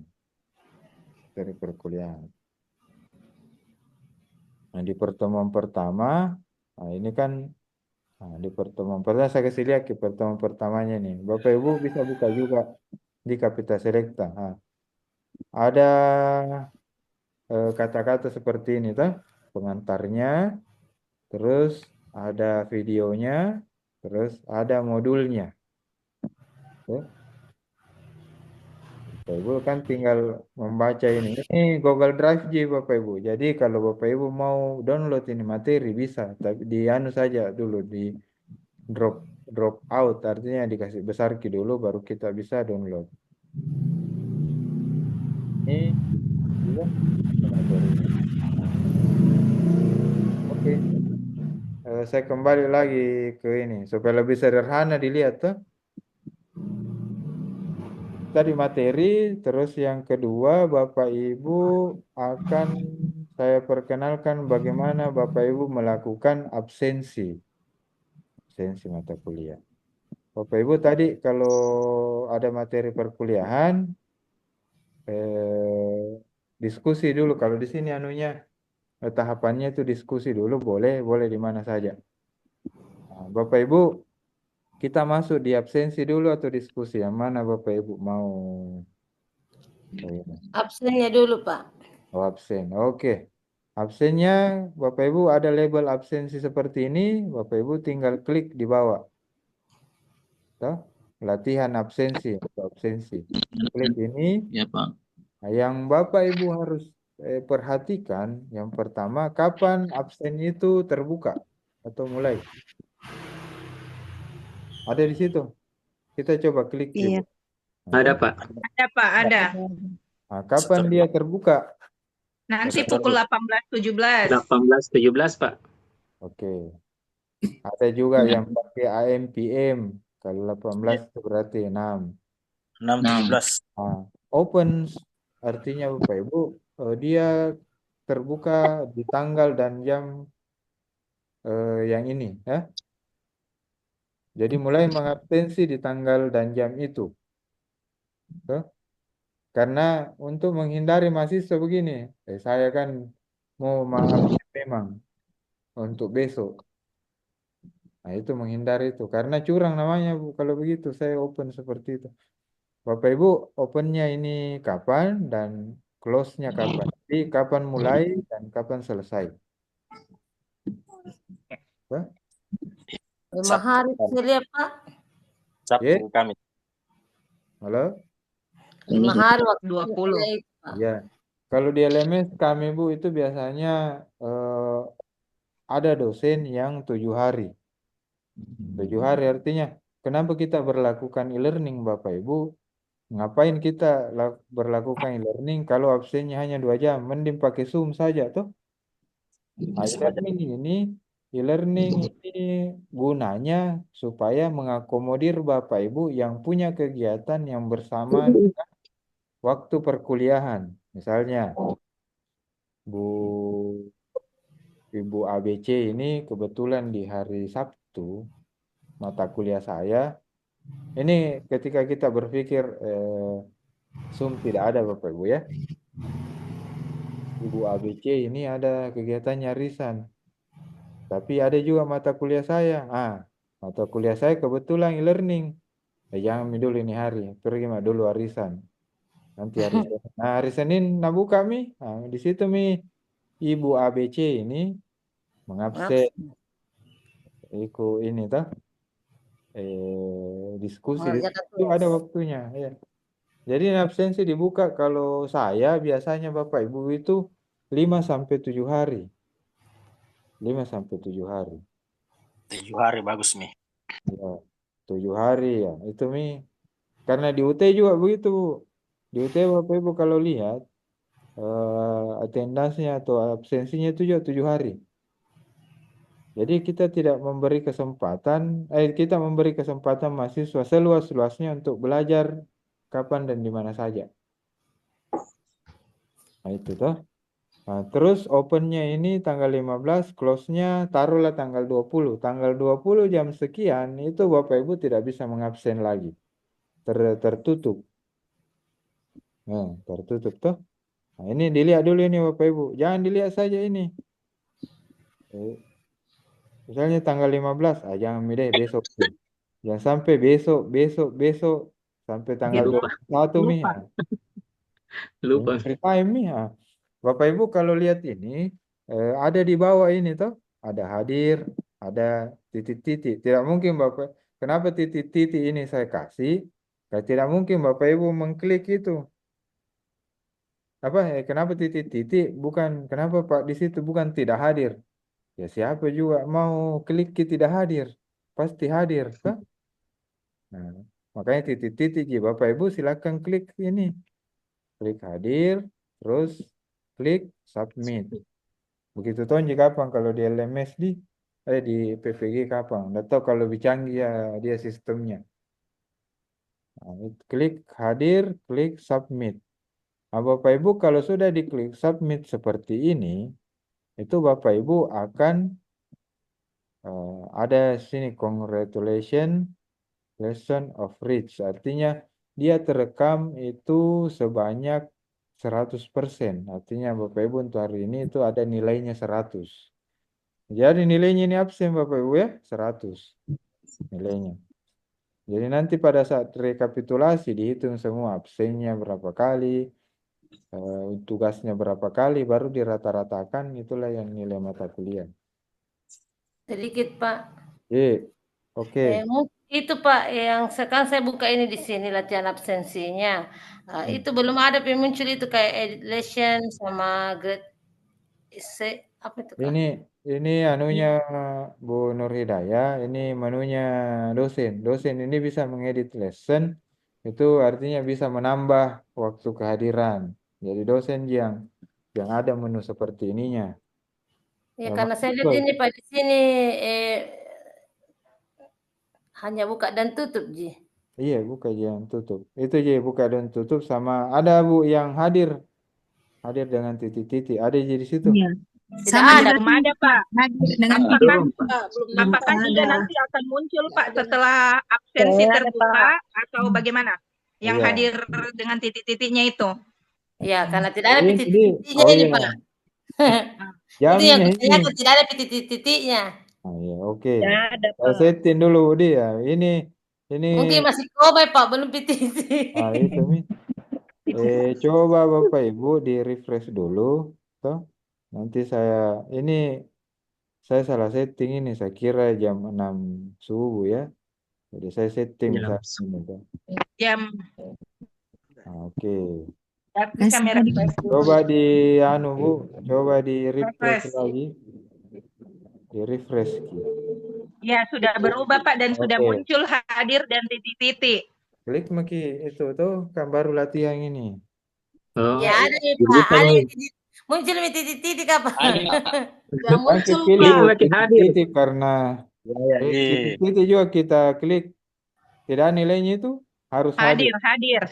Nah di pertemuan pertama, nah ini kan, nah, di pertemuan pertama saya kasih lihat ke pertemuan pertamanya nih. Bapak Ibu bisa buka juga di Kapita Selecta. Nah, ada kata-kata seperti ini tuh, pengantarnya, terus ada videonya, terus ada modulnya. Tuh. Bapak Ibu kan tinggal membaca ini. Ini Google Drive Bapak Ibu. Jadi kalau Bapak Ibu mau download ini materi bisa, tapi di anu saja dulu di drop drop out, artinya dikasih besar dulu baru kita bisa download. Ini juga materinya. Oke. Saya kembali lagi ke ini supaya lebih sederhana dilihat tuh. Tadi materi, terus yang kedua Bapak Ibu akan saya perkenalkan bagaimana Bapak Ibu melakukan absensi mata kuliah. Bapak Ibu tadi kalau ada materi perkuliahan, diskusi dulu. Kalau di sini anunya tahapannya itu diskusi dulu, boleh di mana saja. Nah, Bapak Ibu, kita masuk di absensi dulu atau diskusi? Yang mana Bapak Ibu mau? Absennya dulu, Pak. Oh, absen. Oke. Absennya Bapak Ibu ada label absensi seperti ini, Bapak Ibu tinggal klik di bawah. Tuh, latihan absensi atau absensi. Klik ini. Ya, Pak. Nah, yang Bapak Ibu harus perhatikan, yang pertama, kapan absen itu terbuka atau mulai? Ada di situ. Kita coba klik. Iya. Ada, Pak. Ada Pak, ada. Nah, kapan dia terbuka? Nanti pukul 18.17. 18.17, Pak. Oke. Ada juga yang pakai AM PM. Kalau 18 itu berarti 6. 6.17. Nah, open artinya Bapak Ibu dia terbuka di tanggal dan jam yang ini ya. Jadi mulai mengabsensi di tanggal dan jam itu. Tuh. Karena untuk menghindari mahasiswa begini, saya kan mau mengabsen memang untuk besok. Nah itu menghindari itu. Karena curang namanya Bu, kalau begitu saya open seperti itu. Bapak Ibu opennya ini kapan dan close-nya kapan. Jadi kapan mulai dan kapan selesai. 5 hari saya lihat, Pak. Sabtu Kamis. Halo? 5 hari waktu 20. Iya. Kalau di LMS kami Bu itu biasanya ada dosen yang 7 hari. 7 hari artinya kenapa kita berlakukan e-learning Bapak Ibu? Ngapain kita berlakukan e-learning kalau absennya hanya 2 jam? Mending pakai Zoom saja tuh. Nah, e-learning ini gunanya supaya mengakomodir Bapak Ibu yang punya kegiatan yang bersamaan dengan waktu perkuliahan. Misalnya Ibu ABC ini kebetulan di hari Sabtu mata kuliah saya. Ini ketika kita berpikir Zoom tidak ada Bapak Ibu ya. Ibu ABC ini ada kegiatannya arisan. Tapi ada juga mata kuliah saya. Mata kuliah saya kebetulan e-learning. Jangan dulu ini hari. Pergi mah dulu arisan. Nanti hari Senin. Nah, hari Senin nabu kami. Nah, di situ Ibu ABC ini mengabsen. Ikut ini tuh. Diskusi itu ada waktunya. Ya. Jadi absensi dibuka kalau saya biasanya Bapak Ibu itu 5 sampai 7 hari. 5 sampai 7 hari. 7 hari bagus, Mi. Ya, 7 hari ya. Itu karena di UT juga begitu, Bu. Di UT Bapak Ibu kalau lihat attendance-nya atau absensinya itu juga 7 hari. Jadi kita tidak memberi kesempatan, kita memberi kesempatan mahasiswa seluas-luasnya untuk belajar kapan dan di mana saja. Nah itu toh. Nah, terus opennya ini tanggal 15, close-nya taruhlah tanggal 20. Tanggal 20 jam sekian itu Bapak Ibu tidak bisa mengabsen lagi. Tertutup. Nah, tertutup toh. Nah, ini dilihat dulu ini Bapak Ibu. Jangan dilihat saja ini. Misalnya tanggal 15, jangan deh besok. Jangan sampai besok sampai tanggal Lupa. 21 nih. Lupa. Free time nih. Bapak Ibu kalau lihat ini ada di bawah ini toh, ada hadir, ada titik-titik. Tidak mungkin Bapak. Kenapa titik-titik ini saya kasih? Tidak mungkin Bapak Ibu mengklik itu. Kenapa titik-titik? Bukan kenapa Pak di situ bukan tidak hadir? Ya siapa juga mau klik tidak hadir, pasti hadir, kan? Nah, makanya titik-titik ya Bapak Ibu silakan klik ini, klik hadir, terus klik submit. Begitu toh kapan kalau di LMS di PVG kapan? Nggak tahu kalau lebih canggih ya dia sistemnya. Nah, klik hadir, klik submit. Nah, Bapak Ibu kalau sudah diklik submit seperti ini, itu Bapak Ibu akan ada sini congratulations lesson of reach. Artinya dia terekam itu sebanyak 100%. Artinya Bapak Ibu untuk hari ini itu ada nilainya 100. Jadi nilainya ini absen Bapak Ibu ya, 100 nilainya. Jadi nanti pada saat rekapitulasi dihitung semua absennya berapa kali, tugasnya berapa kali, baru dirata-ratakan itulah yang nilai mata kuliah. Sedikit Pak. Oke. Itu Pak yang sekarang saya buka ini di sini latihan absensinya. Itu belum ada muncul itu kayak lesson sama grade apa itu Kak? Ini anunya Bu Nur Hidayah, ini menunya dosen. Dosen ini bisa mengedit lesson, itu artinya bisa menambah waktu kehadiran. Jadi dosen yang ada menu seperti ininya. Ya karena saya lihat ini Pak di sini hanya buka dan tutup Ji. Iya buka dan tutup. Itu Ji buka dan tutup sama ada Bu yang hadir dengan titik-titik. Ada di situ. Iya. Tidak ada. Belum ada Pak. Apakah dia nanti akan muncul Pak setelah absensi terbuka atau bagaimana? Yang hadir dengan titik-titiknya itu? Ya karena tidak ada titik-titiknya ini Pak. Itu yang tidak ada titik-titiknya. Iya oke. Saya setting dulu dia. Ini mungkin masih coba Pak belum titik-titik. Itu nih. Coba Bapak Ibu di refresh dulu, toh. Nanti saya salah setting ini, saya kira jam 6 subuh ya. Jadi saya setting jam. Oke. Kamera coba di Bu, coba di refresh lagi. Di refresh. Ya sudah berubah Pak dan sudah muncul hadir dan titik-titik. Klik Maki itu tuh kan baru latihan ini. Ya ada nih Pak, ada muncul titik-titik apa? Yang muncul titik karena titik juga kita klik tidak nilainya itu harus hadir.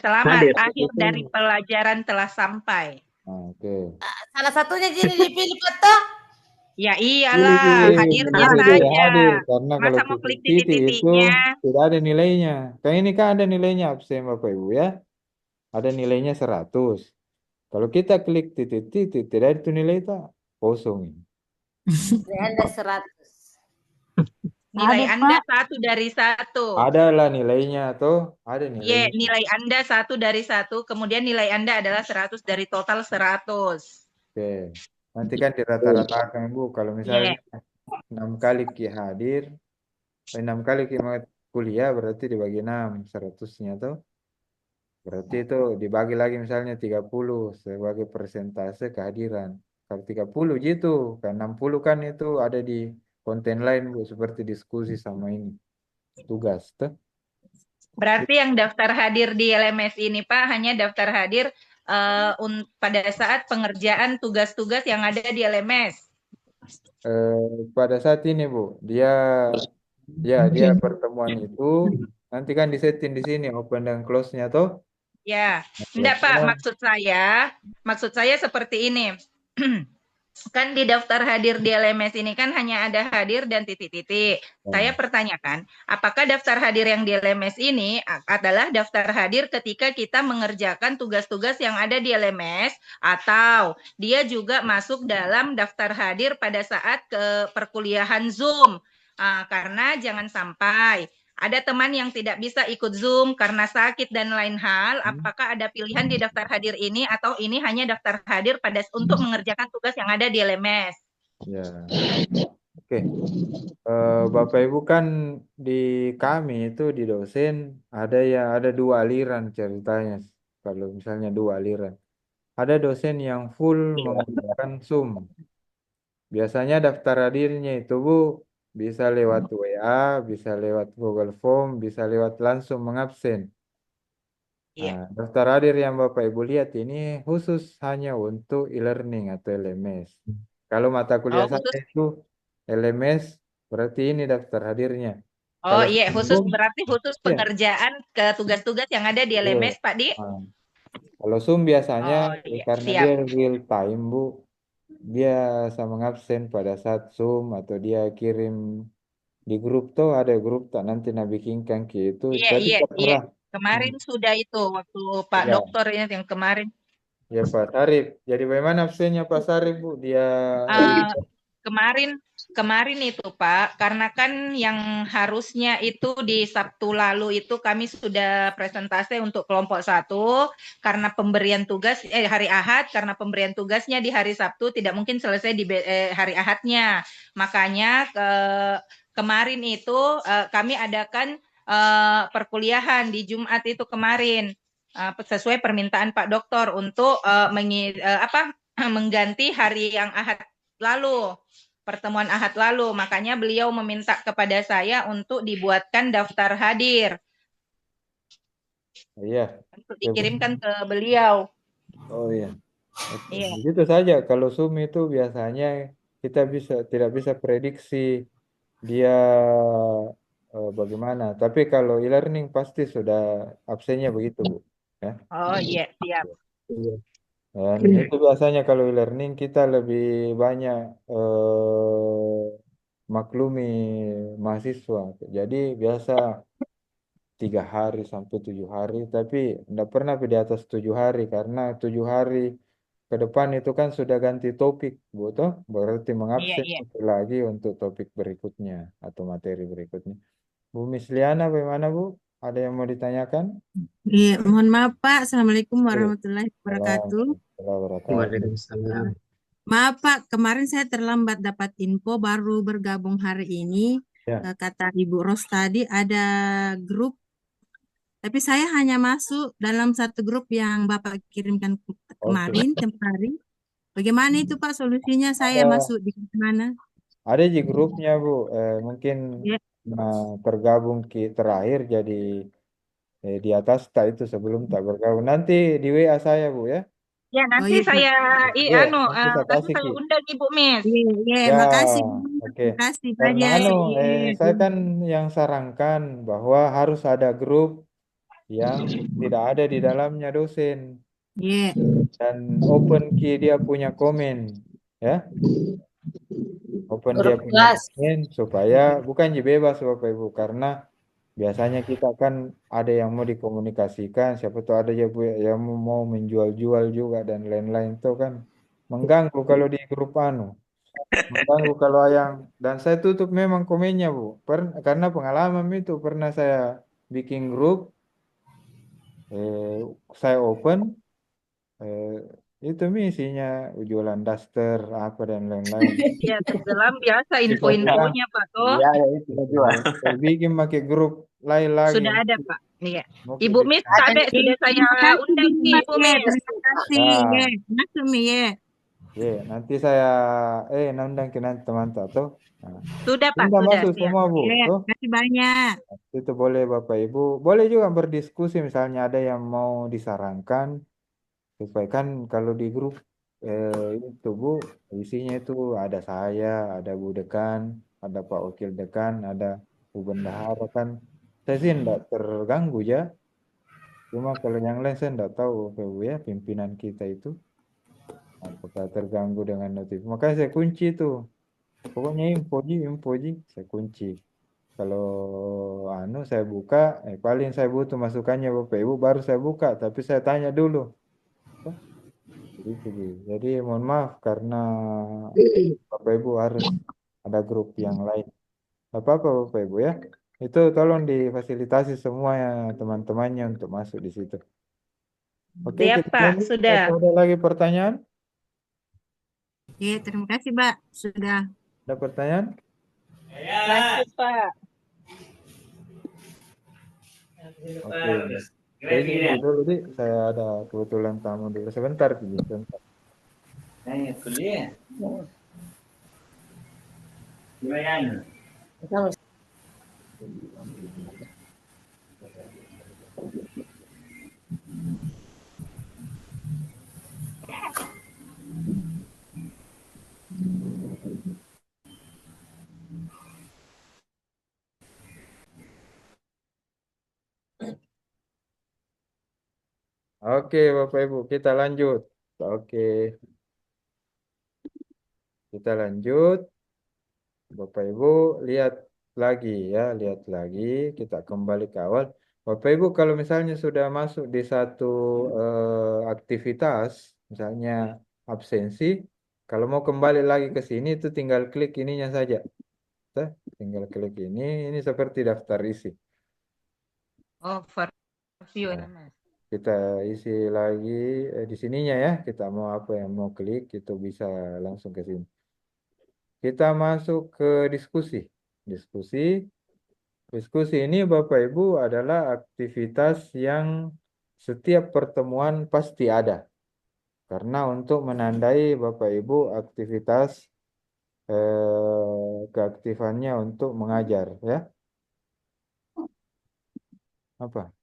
Selamat akhir dari pelajaran telah sampai. Oke. Salah satunya jadi dipilih foto. Ya iyalah hadirnya saja. Karena masa kalau mau klik titik itu titik-titiknya tidak ada nilainya. Kayak ini kan ada nilainya absen Bapak Ibu ya. Ada nilainya 100. Kalau kita klik titik-titik tidak itu nilai itu kosong. Nilai Anda 100. Nilai Anda 1 dari 1. Adalah nilainya tuh, ada nilai. Iya, nilai Anda 1 dari 1, kemudian nilai Anda adalah 100 dari total 100. Oke. Nanti kan dirata-ratakan Bu, kalau misalnya 6 kali hadir, 6 kali kuliah berarti dibagi 6, 100-nya tuh. Berarti itu dibagi lagi misalnya 30 sebagai persentase kehadiran. Kalau 30 gitu, kan 60 kan itu ada di konten lain Bu, seperti diskusi sama ini. Tugas tuh. Berarti yang daftar hadir di LMS ini Pak hanya daftar hadir pada saat pengerjaan tugas-tugas yang ada di LMS. pada saat ini Bu, dia pertemuan itu nanti kan disetting di sini open dan close-nya tuh. Ya, Nah, enggak Pak, biasanya maksud saya seperti ini. Kan di daftar hadir di LMS ini kan hanya ada hadir dan titik-titik. Saya pertanyakan, apakah daftar hadir yang di LMS ini adalah daftar hadir ketika kita mengerjakan tugas-tugas yang ada di LMS, atau dia juga masuk dalam daftar hadir pada saat ke perkuliahan Zoom? Karena jangan sampai ada teman yang tidak bisa ikut Zoom karena sakit dan lain hal. Apakah ada pilihan di daftar hadir ini atau ini hanya daftar hadir untuk mengerjakan tugas yang ada di LMS? Ya, oke. Bapak Ibu kan di kami itu di dosen ada dua aliran ceritanya. Kalau misalnya dua aliran, ada dosen yang full menggunakan Zoom. Biasanya daftar hadirnya itu Bu bisa lewat WA, bisa lewat Google Form, bisa lewat langsung mengabsen. Nah, daftar hadir yang Bapak Ibu lihat ini khusus hanya untuk e-learning atau LMS. Kalau mata kuliah saya itu LMS, berarti ini daftar hadirnya. Oh Kalau iya, Zoom, berarti khusus pengerjaan ke tugas-tugas yang ada di LMS, Pak Di? Kalau Zoom biasanya Oh iya, karena siap. dia real time Bu, dia sama ngabsen pada saat Zoom atau dia kirim di grup tuh ada grup tak nanti bikinkan gitu. Iya. Terserah. Kemarin sudah itu waktu Pak Ya. Dokter ini yang kemarin. Ya Pak Sarif. Jadi bagaimana absennya Pak Sarif Bu? Dia Kemarin itu Pak, karena kan yang harusnya itu di Sabtu lalu itu kami sudah presentasi untuk kelompok 1, karena pemberian tugas hari Ahad, karena pemberian tugasnya di hari Sabtu tidak mungkin selesai di hari Ahadnya. Makanya kemarin itu kami adakan perkuliahan di Jumat itu kemarin, sesuai permintaan Pak Dokter untuk mengganti hari yang Ahad lalu, pertemuan Ahad lalu. Makanya beliau meminta kepada saya untuk dibuatkan daftar hadir. Iya. Untuk dikirimkan ke beliau. Oh iya. Iya. Begitu saja. Kalau Zoom itu biasanya kita tidak bisa prediksi dia bagaimana. Tapi kalau e-learning pasti sudah absennya begitu Bu. Ya. Oh iya, siap. Dan itu biasanya kalau e-learning kita lebih banyak maklumi mahasiswa. Jadi biasa 3 hari sampai 7 hari, tapi tidak pernah di atas 7 hari karena 7 hari ke depan itu kan sudah ganti topik, betul? Berarti mengabsen lagi untuk topik berikutnya atau materi berikutnya. Bu Misliana, bagaimana Bu? Ada yang mau ditanyakan? Iya, mohon maaf Pak. Assalamualaikum warahmatullahi wabarakatuh. Waalaikumsalam. Maaf Pak, kemarin saya terlambat dapat info, baru bergabung hari ini. Kata Ibu Ros tadi ada grup, tapi saya hanya masuk dalam satu grup yang Bapak kirimkan kemarin, temporary. Bagaimana itu Pak solusinya? Saya masuk di mana? Ada di grupnya Bu, mungkin tergabung terakhir jadi di atas tak itu sebelum tak bergabung. Nanti di WA saya Bu ya. Ya, nanti saya kasih undang Ibu Miss. Iya, makasih. Oke. Makasih Karena banyak. saya kan yang sarankan bahwa harus ada grup yang tidak ada di dalamnya dosen. Iya. Dan open key dia punya komen, ya. Open dia punya komen supaya bukan bebas Bapak Ibu, karena biasanya kita kan ada yang mau dikomunikasikan, siapa tahu ada yang mau menjual-jual juga dan lain-lain itu kan mengganggu kalau di grup mengganggu kalau dan saya tutup memang komennya Bu, karena pengalaman itu pernah saya bikin grup, saya open, itu isinya jualan daster apa dan lain-lain. Ya, tenggelam biasa info-infonya Pak toh. Iya, itu jual. Saya bikin pakai grup lain lagi. Sudah ada Pak. Iya. Ibu Miss sudah saya undang nih Ibu Miss. Terima kasih. Ya, nanti saya undang ke nanti teman tuh. Sudah Pak, sudah sudah masuk semua Bu. Terima kasih banyak. Itu boleh Bapak Ibu, boleh juga berdiskusi misalnya ada yang mau disarankan supaya kan kalau di grup itu Bu, isinya itu ada saya, ada Bu Dekan, ada Pak Wakil Dekan, ada Bu Bendahara kan. Saya sih enggak terganggu ya. Cuma kalau yang lain saya enggak tahu Bapak Ibu ya, pimpinan kita itu apakah terganggu dengan notif. Makanya saya kunci tuh. Pokoknya info ji, saya kunci. Kalau saya buka, paling saya butuh masukannya Bapak Ibu, baru saya buka. Tapi saya tanya dulu. Jadi mohon maaf karena Bapak Ibu harus ada grup yang lain. Apa-apa Bapak Ibu ya. Itu tolong difasilitasi semua ya teman-temannya untuk masuk di situ. Oke, Siap, kita Pak. lanjut. Sudah. Apa ada lagi pertanyaan? Oke, terima kasih, Pak. Sudah. Ada pertanyaan? Lanjut, Pak. Oke. Saya izin dulu, Di. Saya ada kebetulan tamu dulu. Sebentar, Di. Sebentar. Oke, Bapak Ibu, kita lanjut. Oke. Kita lanjut. Bapak Ibu, lihat lagi ya, lihat lagi. Kita kembali ke awal. Bapak Ibu, kalau misalnya sudah masuk di satu aktivitas, misalnya absensi, kalau mau kembali lagi ke sini, itu tinggal klik ininya saja. Tinggal klik ini seperti daftar isi. Overview Nah, ini, Mas. kita isi lagi di sininya ya. Kita mau apa yang mau klik, itu bisa langsung ke sini. Kita masuk ke diskusi. Diskusi ini Bapak Ibu adalah aktivitas yang setiap pertemuan pasti ada. Karena untuk menandai Bapak Ibu aktivitas keaktifannya untuk mengajar ya. Apa?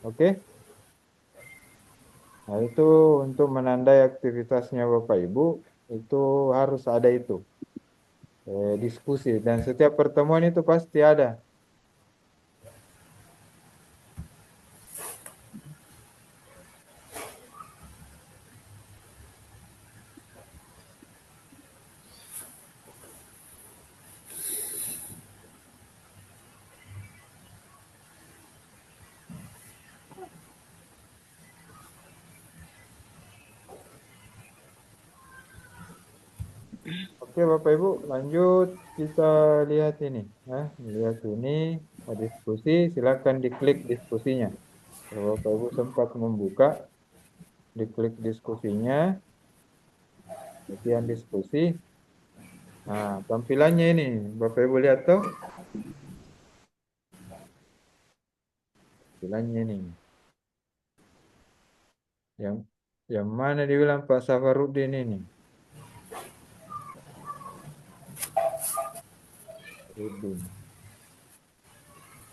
Oke. Nah, itu untuk menandai aktivitasnya Bapak Ibu itu harus ada itu. Diskusi dan setiap pertemuan itu pasti ada. Oke Bapak Ibu, lanjut kita lihat ini. Lihat ini diskusi, silakan diklik diskusinya. Kalau Bapak Ibu sempat membuka, diklik diskusinya, kemudian diskusi. Nah, tampilannya ini, Bapak Ibu lihat tuh. Tampilannya ini. Yang mana dibilang Pak Safarudin ini?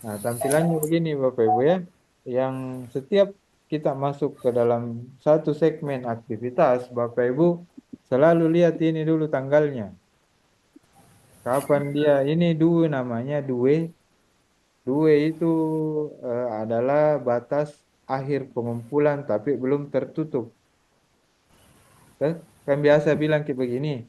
Nah, tampilannya begini Bapak Ibu ya. Yang setiap kita masuk ke dalam satu segmen aktivitas, Bapak Ibu selalu lihat ini dulu tanggalnya. Kapan dia, ini due namanya, due. Due itu adalah batas akhir pengumpulan tapi belum tertutup. Kan biasa bilang kayak begini.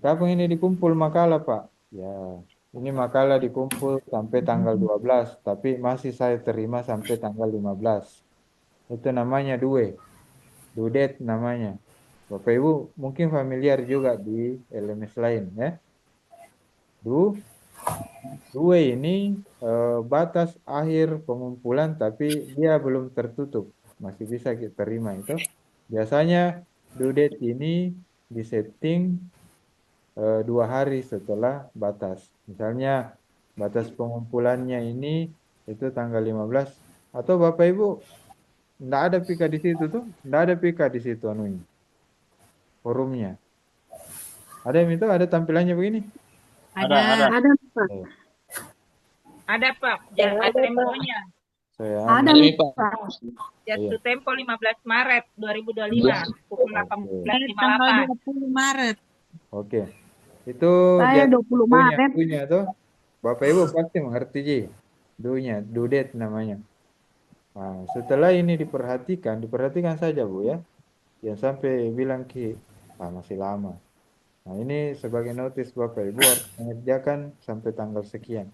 Kapan ini dikumpul makalah Pak? Ya, ini makalah dikumpul sampai tanggal 12, tapi masih saya terima sampai tanggal 15. Itu namanya due. Due date namanya. Bapak Ibu mungkin familiar juga di LMS lain ya. Due ini batas akhir pengumpulan tapi dia belum tertutup. Masih bisa kita terima itu. Biasanya due date ini disetting 2 hari setelah batas. Misalnya batas pengumpulannya ini itu tanggal 15 atau Bapak Ibu enggak ada pika di situ tuh, enggak ada pika di situ anunya. Forumnya. Ada yang itu ada tampilannya begini? Ada. Ada, Pak. Ada, Pak. Ada, Ada Pak. infonya. Saya Ada Ada nih, nih Pak. Pak. Jatuh tempo 15 Maret 2025 Iya. pukul Tanggal 18.58. 20 Maret. Oke. Itu Saya jatuh 20 dunya Maret. dunya tuh. Bapak Ibu pasti mengerti Ji. Dunya, due date namanya. Nah, setelah ini diperhatikan saja Bu ya. Jangan sampai bilang Ki, masih lama. Nah, ini sebagai notis Bapak Ibu harus mengerjakan sampai tanggal sekian.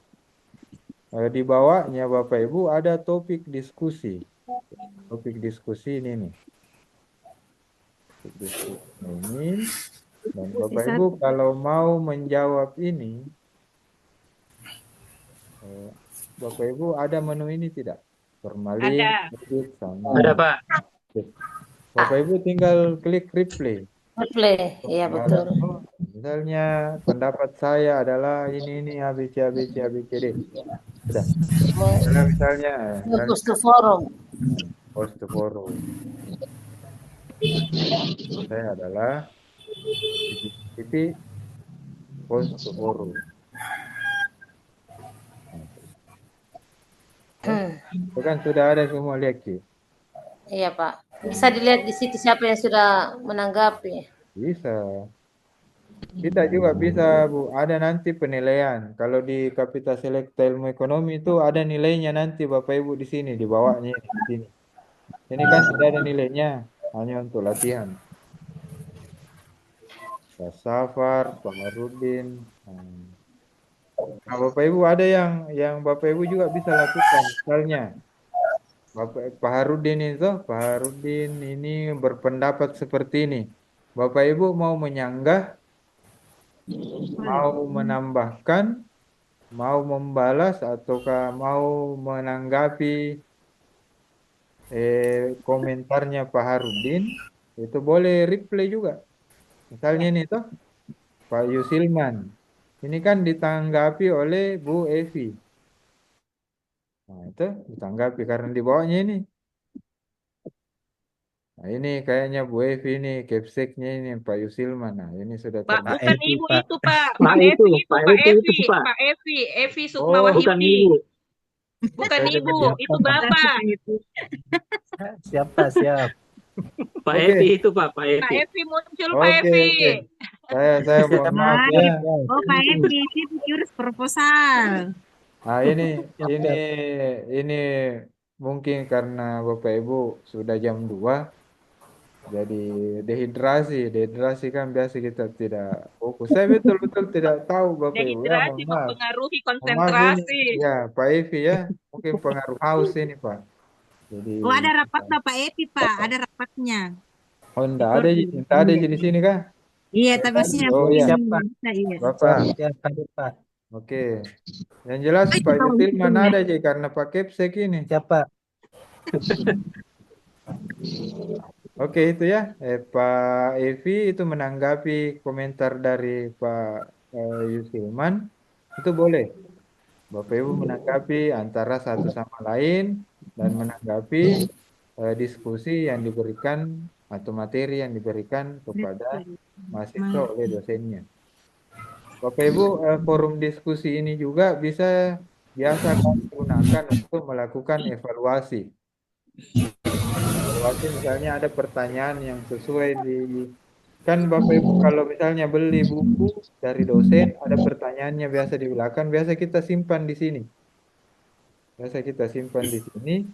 Di bawahnya Bapak Ibu ada topik diskusi. Topik diskusi ini nih. Topik diskusi ini. Dan Bapak Ibu kalau mau menjawab ini, Bapak Ibu ada menu ini tidak? Formalin, Ada. edit, sama. Ada Pak. Oke. Bapak Ibu tinggal klik replay. Replay, iya betul. Misalnya pendapat saya adalah ini ABC ABC ABCD. Sudah. Misalnya Post to forum. post to forum. Saya adalah titik post to forum. Itu kan sudah ada semua lihat Ki. Iya Pak. Bisa dilihat di situ siapa yang sudah menanggapi. Bisa. Kita juga bisa Bu, ada nanti penilaian. Kalau di Kapita Selekta Ilmu Ekonomi itu ada nilainya nanti Bapak Ibu di sini, di bawahnya di sini. Ini kan tidak ada nilainya, hanya untuk latihan. Pak Safar, Pak Harudin. Nah, Bapak Ibu ada yang Bapak Ibu juga bisa lakukan. Misalnya Pak Harudin ini berpendapat seperti ini. Bapak Ibu mau menyanggah, mau menambahkan, mau membalas, ataukah mau menanggapi komentarnya Pak Harudin, itu boleh replay juga. Misalnya ini tuh Pak Yusilman, ini kan ditanggapi oleh Bu Evi. Nah itu ditanggapi karena di bawahnya ini. Nah ini kayaknya Bu Evi ini capseknya ini Pak Yusilman. Nah ini sudah Pak, terlihat. bukan ibu itu Pak. Pak Evi itu, itu Pak Pak Evi Evi. itu, Pak. Pak Evi. Evi Oh, Sukmawahidi. bukan ibu. Bukan ibu, itu bapak. Siapa? Pak Oke. Evi itu Pak, Pak Pak Evi. Evi muncul Pak Oke, Evi. oke. Saya mohon maaf ya. Oh, Pak Evi, itu jurus proposal. Nah ini mungkin karena Bapak Ibu sudah jam 2 jadi dehidrasi kan biasa kita tidak fokus. Saya betul-betul tidak tahu Bapak Ibu ya, Dehidrasi mohon maaf. mempengaruhi Mohon maaf konsentrasi. ini, ya Pak Evi ya, mungkin pengaruh haus ini Pak. Jadi Oh, ada rapat Bapak Evi, Pak. Ada rapatnya. oh enggak ada di sini kah? Iya, tapi maksudnya Oh iya. iya. Bapak. Pak. Oke. Yang jelas Pak Yutilman ada aja karena Pak Kepsek ini. Siapa? Oke itu ya, Pak Evi itu menanggapi komentar dari Pak Yusilman, itu boleh. Bapak Ibu menanggapi antara satu sama lain dan menanggapi diskusi yang diberikan atau materi yang diberikan kepada mahasiswa oleh dosennya. Bapak Ibu forum diskusi ini juga bisa biasa kami gunakan untuk melakukan evaluasi. Evaluasi misalnya ada pertanyaan yang sesuai kan Bapak Ibu kalau misalnya beli buku dari dosen ada pertanyaannya biasa di belakang, biasa kita simpan di sini. Biasa kita simpan di sini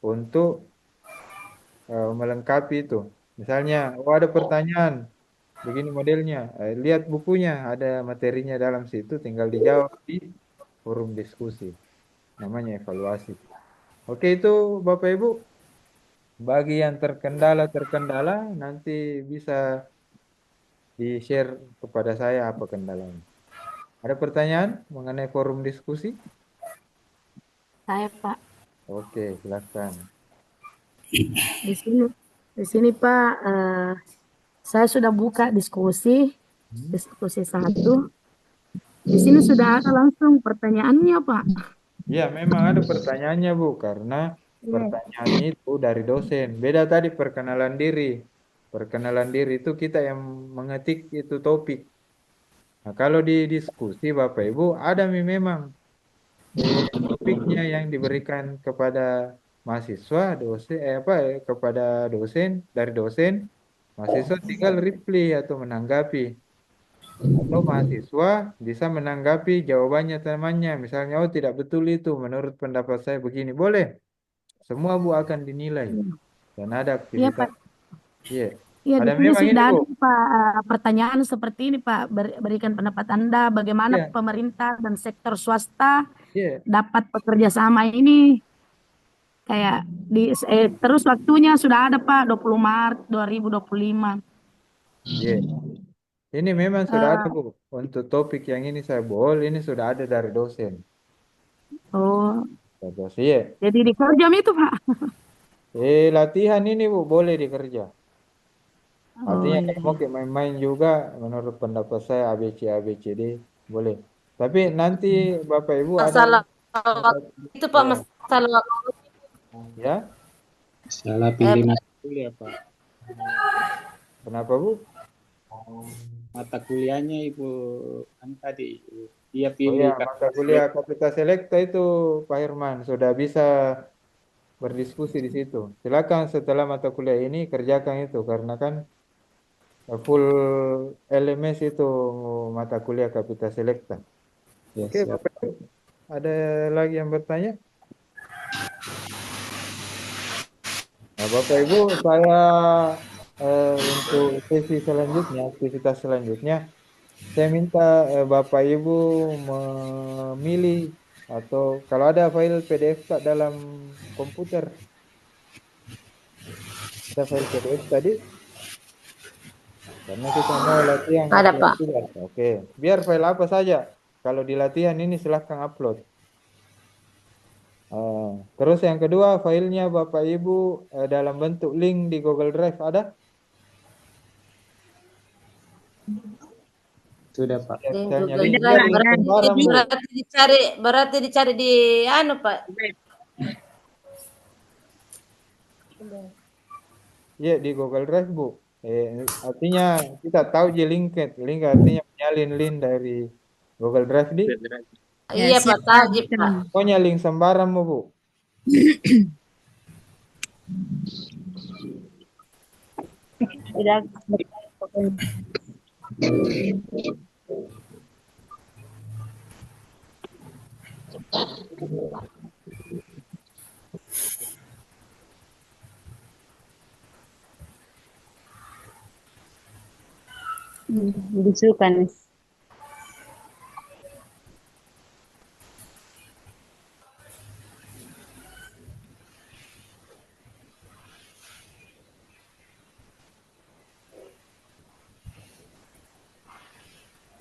untuk melengkapi itu. Misalnya, ada pertanyaan begini modelnya, lihat bukunya, ada materinya dalam situ, tinggal dijawab di forum diskusi. Namanya evaluasi. Oke itu Bapak Ibu. Bagi yang terkendala nanti bisa di-share kepada saya apa kendalanya. Ada pertanyaan mengenai forum diskusi? Saya Pak. Oke, silakan. Di sini Pak, saya sudah buka diskusi 1. Di sini sudah ada langsung pertanyaannya Pak. Ya, memang ada pertanyaannya Bu, karena pertanyaan itu dari dosen. Beda tadi perkenalan diri. Perkenalan diri itu kita yang mengetik itu topik. Nah, kalau di diskusi Bapak Ibu ada memang topiknya yang diberikan kepada mahasiswa, kepada dosen dari dosen, mahasiswa tinggal reply atau menanggapi. Atau mahasiswa bisa menanggapi jawabannya temannya. Misalnya, oh tidak betul itu, menurut pendapat saya begini. Boleh. Semua Bu akan dinilai. Dan ada Iya, aktivitas. Pak. Iya. Iya, di Ada sini memang ini sudah Bu. ada Pak pertanyaan seperti ini Pak. Berikan pendapat Anda bagaimana Iya. pemerintah dan sektor swasta Iya. dapat bekerja sama ini. Kayak terus waktunya sudah ada Pak 20 Maret 2025. Iya. Ini memang sudah ada Bu. Untuk topik yang ini saya ini sudah ada dari dosen. Oh, Dari dosen. Iya. jadi di jam itu Pak. Latihan ini Bu boleh dikerja. Oh, Artinya iya, kalau mau kayak main-main juga, menurut pendapat saya ABCD boleh. Tapi nanti Bapak Ibu ada Masalah itu Pak, ya, masalah ya. Salah pilih mata kuliah, Pak. Kenapa Bu? Mata kuliahnya Ibu kan tadi dia Oh pilih ya, mata kuliah Kapita Selekta itu Pak Herman sudah bisa berdiskusi di situ. Silakan setelah mata kuliah ini kerjakan itu karena kan full LMS itu mata kuliah Kapita Selekta. Ya, Oke, siap. Bapak Ibu. Ada lagi yang bertanya? Nah, Bapak Ibu, saya untuk sesi selanjutnya, aktivitas selanjutnya, saya minta Bapak Ibu memilih atau kalau ada file PDF tak dalam komputer, ada file PDF tadi, karena kita mau latihan ada Pak. tugas. Oke, biar file apa saja. Kalau di latihan ini silahkan upload. Terus yang kedua, filenya Bapak Ibu dalam bentuk link di Google Drive ada? Sudah, Pak. Ya, Di misalnya Google link Drive link sembarang, Bu. berarti dicari di anu Pak. Iya di Google Drive Bu. Artinya kita tahu je link artinya menyalin link dari Google Drive di. Ya, Iya Pak, siap, tajib Pak. Pak. Pokoknya link sembarang Bu. Tidak. Disukan.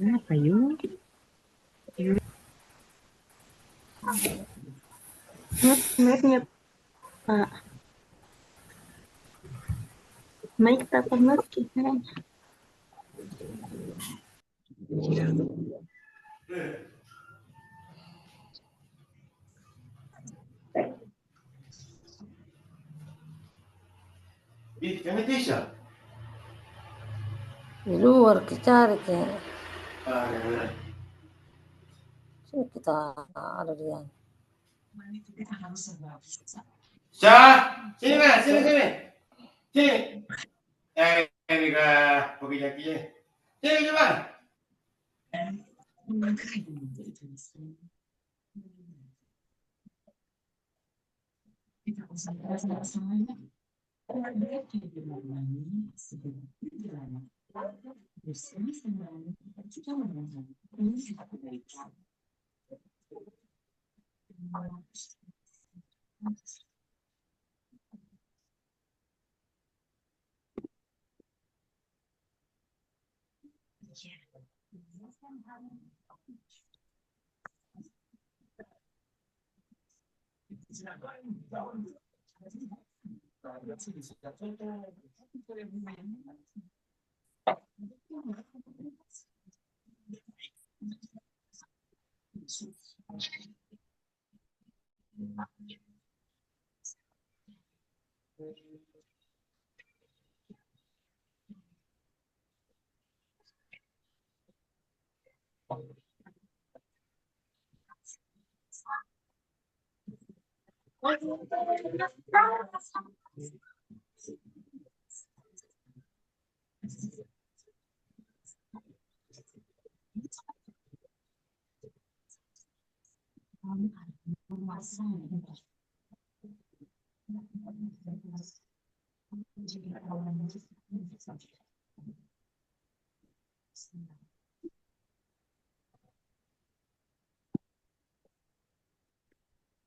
Apa yuk? Mic-nya, Pak. Mic tak mati. Di luar kita cari kayaknya. Sini kita ada di yang. Sini mana? Sini. Ini kah pergi jaki. Sini gimana?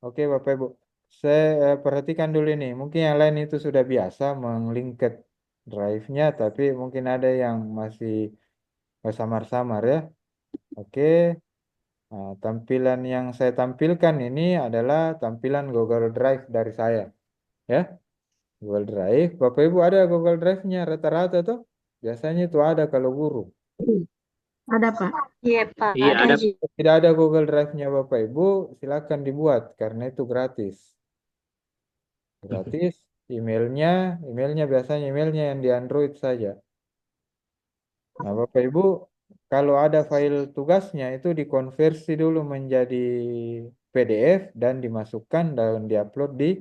Oke Bapak Ibu, saya perhatikan dulu ini. Mungkin yang lain itu sudah biasa menglingket drive-nya, tapi mungkin ada yang masih samar-samar ya. Oke, nah, tampilan yang saya tampilkan ini adalah tampilan Google Drive dari saya. Ya, Google Drive. Bapak Ibu ada Google Drive-nya rata-rata tuh? Biasanya itu ada kalau guru. Ada, Pak. Iya, Pak. Iya, ada. Kalau tidak ada Google Drive-nya Bapak Ibu, silakan dibuat karena itu gratis. Gratis, emailnya biasanya emailnya yang di Android saja. Nah, Bapak Ibu, kalau ada file tugasnya itu dikonversi dulu menjadi PDF dan dimasukkan dan diupload di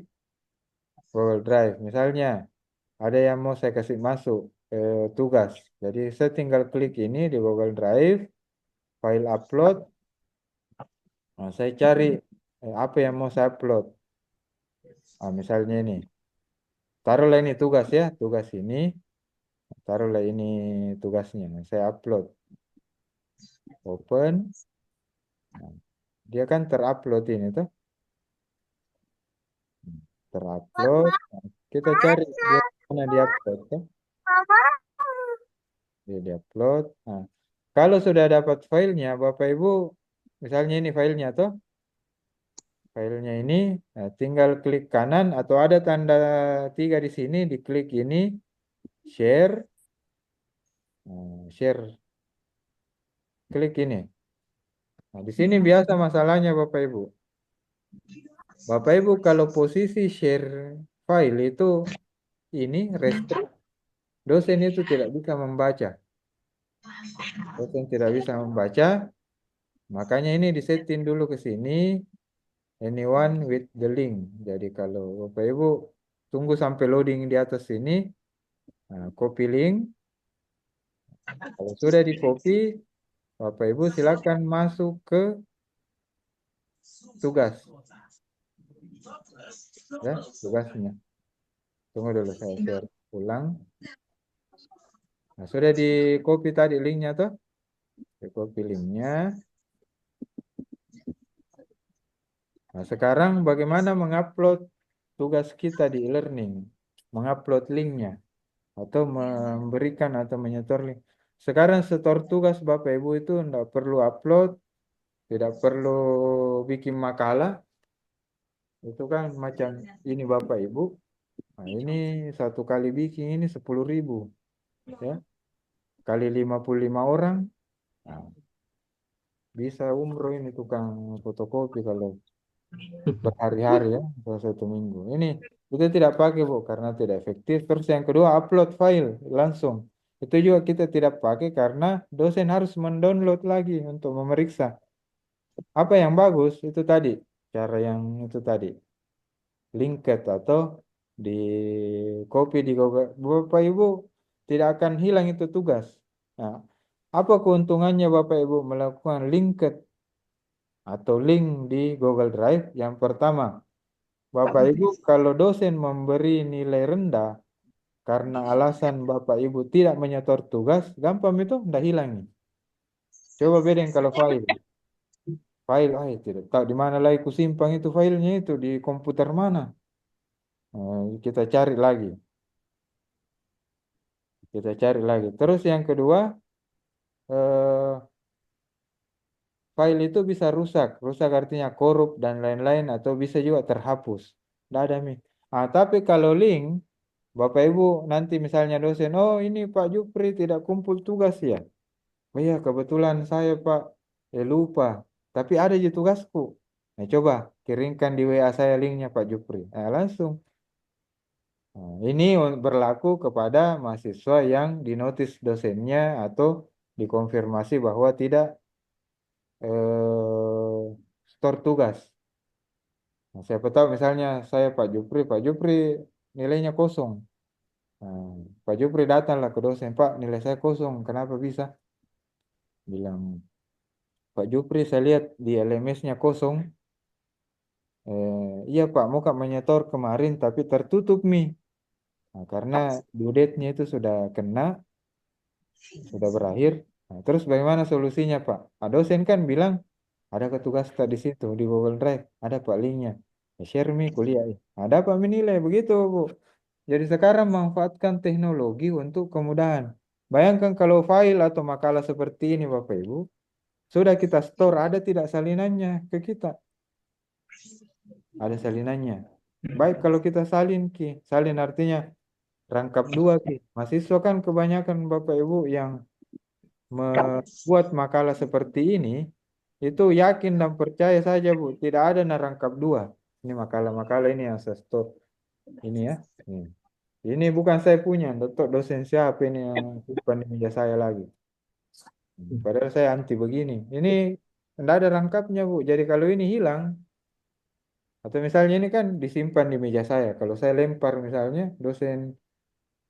Google Drive. Misalnya, ada yang mau saya kasih masuk tugas. Jadi saya tinggal klik ini di Google Drive, file upload. Nah, saya cari apa yang mau saya upload. Nah, misalnya ini. Taruhlah ini tugas ya, tugas ini. Taruhlah ini tugasnya. Nah, saya upload. Open. Nah, dia kan terupload ini tuh. Terupload. Nah, kita cari dia mana dia upload tuh. Dia diupload. Nah, kalau sudah dapat filenya, Bapak Ibu, misalnya ini filenya tuh. Filenya ini, nah, tinggal klik kanan atau ada tanda 3 di sini, diklik ini, share, nah, share, klik ini. Nah, di sini biasa masalahnya Bapak Ibu. Bapak Ibu kalau posisi share file itu ini restrict, dosen itu tidak bisa membaca. Dosen tidak bisa membaca, makanya ini disetting dulu ke sini. Anyone with the link. Jadi kalau Bapak Ibu tunggu sampai loading di atas sini, nah, copy link. Kalau sudah di copy, Bapak Ibu silakan masuk ke tugas. Ya, tugasnya. Tunggu dulu saya share ulang. Nah, sudah di copy tadi linknya tuh. Di copy linknya. Nah, sekarang bagaimana mengupload tugas kita di e-learning? Mengupload linknya. Atau memberikan atau menyetor link. Sekarang setor tugas Bapak Ibu itu tidak perlu upload. Tidak perlu bikin makalah. Itu kan macam ini Bapak Ibu. Nah, ini satu kali bikin ini 10.000. Ya. Kali 55 orang. Nah, bisa umroh ini tukang fotokopi kalau berhari-hari ya, atau 1 minggu. Ini kita tidak pakai Bu karena tidak efektif. Terus yang kedua upload file langsung. Itu juga kita tidak pakai karena dosen harus mendownload lagi untuk memeriksa. Apa yang bagus itu tadi, cara yang itu tadi. Linked atau di copy di Google. Bapak Ibu tidak akan hilang itu tugas. Nah, apa keuntungannya Bapak Ibu melakukan linked atau link di Google Drive? Yang pertama, Bapak Ibu kalau dosen memberi nilai rendah karena alasan Bapak Ibu tidak menyetor tugas, gampang itu tidak hilang. Coba bedeng kalau file. File, tidak tahu di mana lagi kusimpan itu filenya itu di komputer mana. Kita cari lagi. Kita cari lagi. Terus yang kedua, file itu bisa rusak. Rusak artinya korup dan lain-lain atau bisa juga terhapus. Tidak ada Mi. Tapi kalau link, Bapak Ibu nanti misalnya dosen, oh ini Pak Jupri tidak kumpul tugas ya. Oh iya kebetulan saya Pak lupa. Tapi ada di tugasku. Nah, coba kirimkan di WA saya linknya Pak Jupri. Nah, langsung. Nah, ini berlaku kepada mahasiswa yang dinotis dosennya atau dikonfirmasi bahwa tidak store tugas. Nah, siapa tahu misalnya saya Pak Jupri nilainya kosong. Nah, Pak Jupri datanglah ke dosen, Pak nilai saya kosong, kenapa bisa? Bilang, Pak Jupri saya lihat di LMS-nya kosong. Iya Pak, mau Kak menyetor kemarin tapi tertutup nih. Nah, karena due date-nya itu sudah kena, sudah berakhir. Nah, terus bagaimana solusinya Pak? Nah, dosen kan bilang, ada tugas tak di situ, di Google Drive. Ada Pak linknya. Ya, share me kuliah. Ada Pak menilai, begitu Bu. Jadi sekarang manfaatkan teknologi untuk kemudahan. Bayangkan kalau file atau makalah seperti ini Bapak Ibu, sudah kita store, ada tidak salinannya ke kita? Ada salinannya. Baik kalau kita salin Ki. Salin artinya rangkap dua Ki. Mahasiswa kan kebanyakan Bapak Ibu yang membuat makalah seperti ini, itu yakin dan percaya saja Bu, tidak ada rangkap dua. Ini makalah-makalah ini yang saya store. Ini ya. Ini bukan saya punya, dosen siapa ini yang simpan di meja saya lagi. Padahal saya anti begini. Ini tidak ada rangkapnya Bu. Jadi kalau ini hilang, atau misalnya ini kan disimpan di meja saya. Kalau saya lempar misalnya, dosen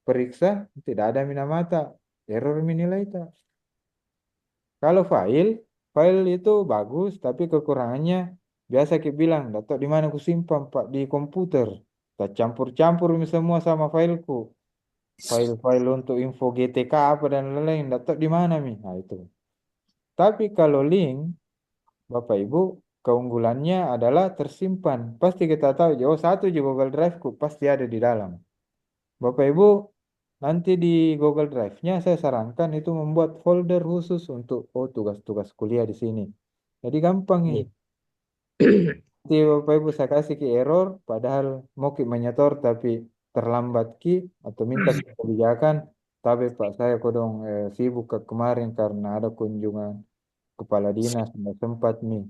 periksa, tidak ada minamata. Error minilai itu. Kalau file itu bagus, tapi kekurangannya biasa kita bilang, datuk di mana aku simpan Pak? Di komputer. Tak campur-campur semua sama fileku. File-file untuk info GTK apa dan lain-lain, datuk di mana Mi? Nah itu. Tapi kalau link, Bapak Ibu, keunggulannya adalah tersimpan. Pasti kita tahu, oh satu di Google Drive-ku pasti ada di dalam. Bapak Ibu, nanti di Google Drive-nya saya sarankan itu membuat folder khusus untuk tugas-tugas kuliah di sini. Jadi gampang nih. Nanti Bapak Ibu saya kasih ke error, padahal mau ki menyetor tapi terlambat ki atau minta kebijakan. Tapi Pak saya kodong sibuk ke kemarin karena ada kunjungan kepala dinas, tidak sempat nih.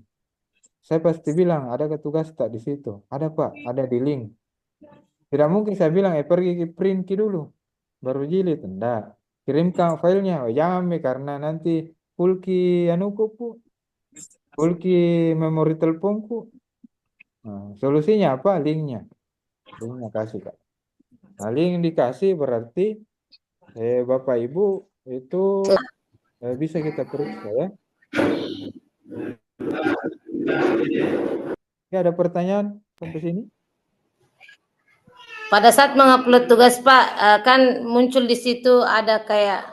Saya pasti bilang, ada tugas tak di situ? Ada Pak, ada di link. Tidak mungkin saya bilang, pergi ke print ki dulu, baru jilid. Enggak. Kirimkan filenya, jangan karena nanti full ki anuku, full ki memori teleponku. Nah, solusinya apa? Linknya. Linknya kasih Kak. Nah, link dikasih berarti Bapak Ibu itu bisa kita periksa ya. Ya, ada pertanyaan sampai sini? Pada saat mengupload tugas Pak, kan muncul di situ ada kayak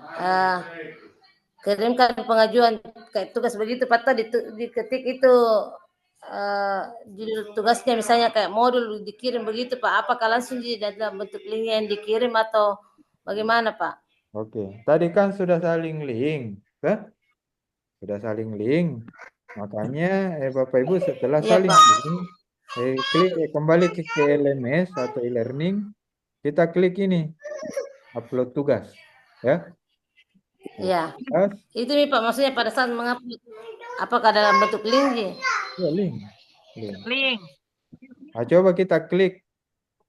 kirimkan pengajuan kayak tugas begitu Pak, tadi diketik itu judul tugasnya misalnya kayak modul dikirim begitu Pak. Apakah langsung di dalam bentuk link yang dikirim atau bagaimana Pak? Oke, tadi kan sudah saling link, kan? Sudah saling link. Makanya Bapak Ibu setelah saling link, klik kembali ke LMS atau e-learning, kita klik ini upload tugas, ya. Iya. Itu nih Pak, maksudnya pada saat mengupload, apakah dalam bentuk link? Ya, link. Nah, coba kita klik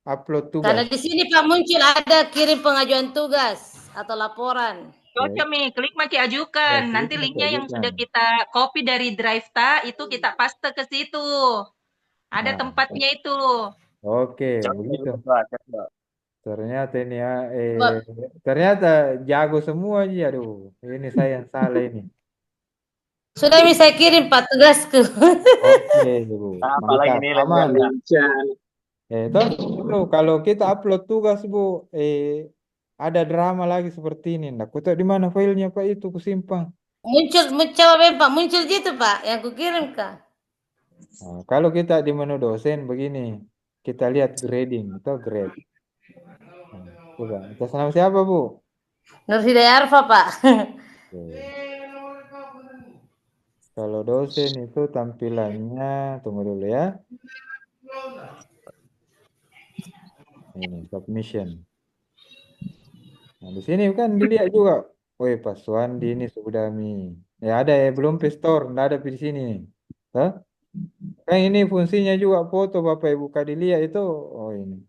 upload tugas. Karena di sini Pak muncul ada kirim pengajuan tugas atau laporan. Cocok Mi, klik maki ajukan. Nanti linknya yang sudah kita copy dari Drive itu kita paste ke situ. Ada tempatnya itu. Oke, begitu. Ternyata ini ya, ternyata jago semua aja. Aduh, ini saya yang salah ini. Sudah bisa kirim Pak tugasku. Oke, Bu. Apalagi nilai aman. Itu kalau kita upload tugas Bu, ada drama lagi seperti ini. Nah, aku tahu di mana filenya Pak itu kusimpan. Muncul, coba Pak, muncul gitu Pak, yang kukirim Kak. Nah, kalau kita di menu dosen begini, kita lihat grading atau grade. Nah, coba, atas nama siapa Bu? Nur Hidayah Arfa Pak. Kalau dosen itu tampilannya, tunggu dulu ya. Ini submission. Nah, di sini kan dilihat juga. Woi, Pak Suandi ini sudah ya ada belum store, enggak ada di sini. Hah? Kan ini fungsinya juga foto Bapak Ibu dilihat itu. Oh ini.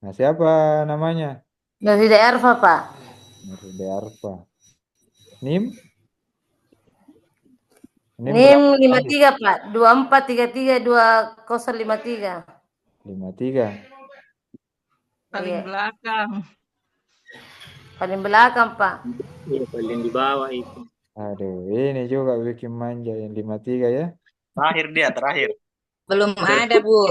Nah, siapa namanya? Nur Hidayah Arfa Pak. Nur Hidayah Arfa. NIM? Ini NIM berapa tadi? 53 Pak, 24332053. 53. Paling Iya, belakang. paling belakang Pak. Iya, paling di bawah itu. Aduh, ini juga bikin manja yang 53 ya. Terakhir dia, terakhir. Belum ada, Bu.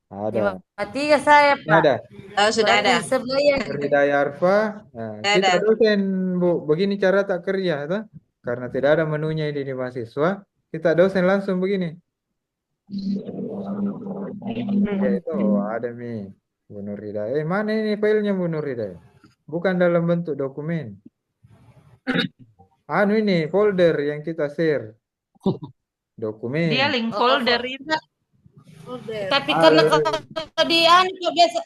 Ada. 53 saya Ini Pak. ada. Oh, sudah Berarti ada. sebelah Nur Hidayah Arfa. Nah, Sudah kita ada. dosen, Bu. Begini cara tak kerja, toh? Karena tidak ada menunya ini di mahasiswa. Kita dosen langsung begini. Ya itu ada nih. Bu Nur Hidayah. Mana ini filenya Bu Nur Hidayah? Bukan dalam bentuk dokumen. Anu ini folder yang kita share. Dokumen. Dia link folder itu. Tapi karena kalau di anu kok biasa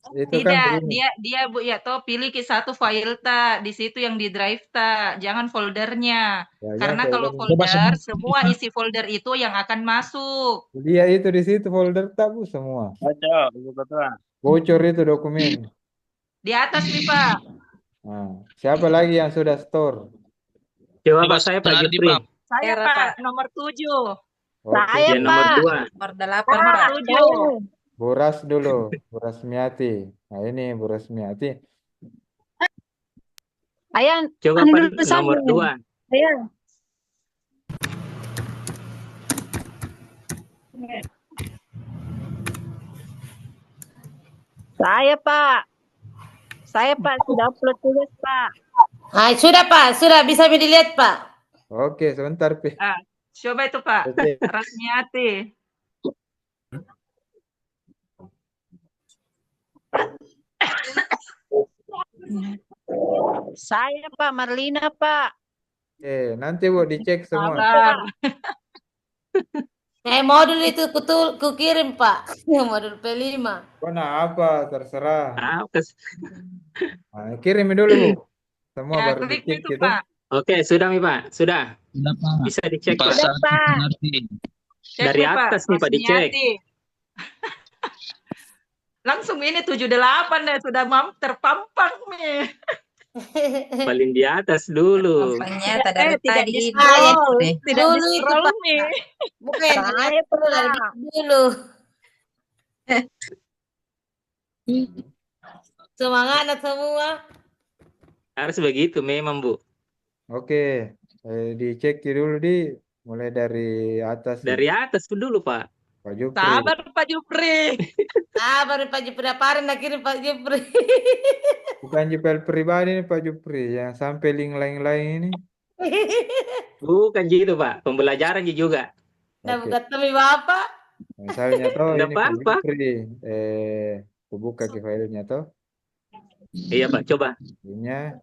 Itu kan Tidak, begini. dia Bu ya toh pilih ke satu file ta, di situ yang di drive ta, jangan foldernya. Ya, Karena ya, kalau folder, semua isi folder itu yang akan masuk. dia itu di situ folder tak Bu semua. Baca, betul. Bocor itu dokumen. Di atas nih Pak. Nah, siapa lagi yang sudah store? Coba Pak, saya Pak Jupri. Saya Pak, nomor 7. Oke. Yang nomor 2. Nomor 8 Pak. 7. Buras dulu, Bu Rasmiati. Nah ini Bu Rasmiati. Ayah, Coba anu Pak dulu saya. nomor 2. Ayah. Saya Pak sudah upload tugas Pak. Ah, sudah Pak, sudah bisa dilihat Pak. Oke, sebentar Pi. Ah, coba itu Pak. Oke. Rasmiati. Saya Pak, Marlina Pak. Oke, nanti Bu dicek semua. Sabar. Modul itu ku kirim Pak. Modul P5. Nah, apa terserah. Apa? Nah, kirim dulu Bu. Semua Ya, baru klik dicek itu gitu. Pak. Oke, sudah nih Pak. Sudah. Bisa dicek Pak. Sudah Pak. Cek Dari nih, Pak. atas nih Pak dicek. Rasmiati. Langsung ini 78 deh, sudah terpampang nih. Paling di atas dulu. Ternyata dari tidak tadi di ini. scroll. Tidak Dulu di itu, scroll Pak. nih. Bukan Saya Pak. dulu. Semangat semua. Harus begitu memang Bu. Oke, dicek dulu mulai dari atas. Dari atas dulu Pak. Pak Jupri. Sabar Pak Jupri. Sabar Pak Jupri, apa nak kirim Pak Jupri? Bukan Jupri pribadi nih Pak Jupri, yang sampai link lain-lain ini. Bukan gitu Pak, pembelajaran juga. Nah, Oke. bukan kami Bapak. Misalnya toh Nggak ini Pak apa-apa. Jupri, aku buka ke filenya toh. Iya Pak, coba. Nah,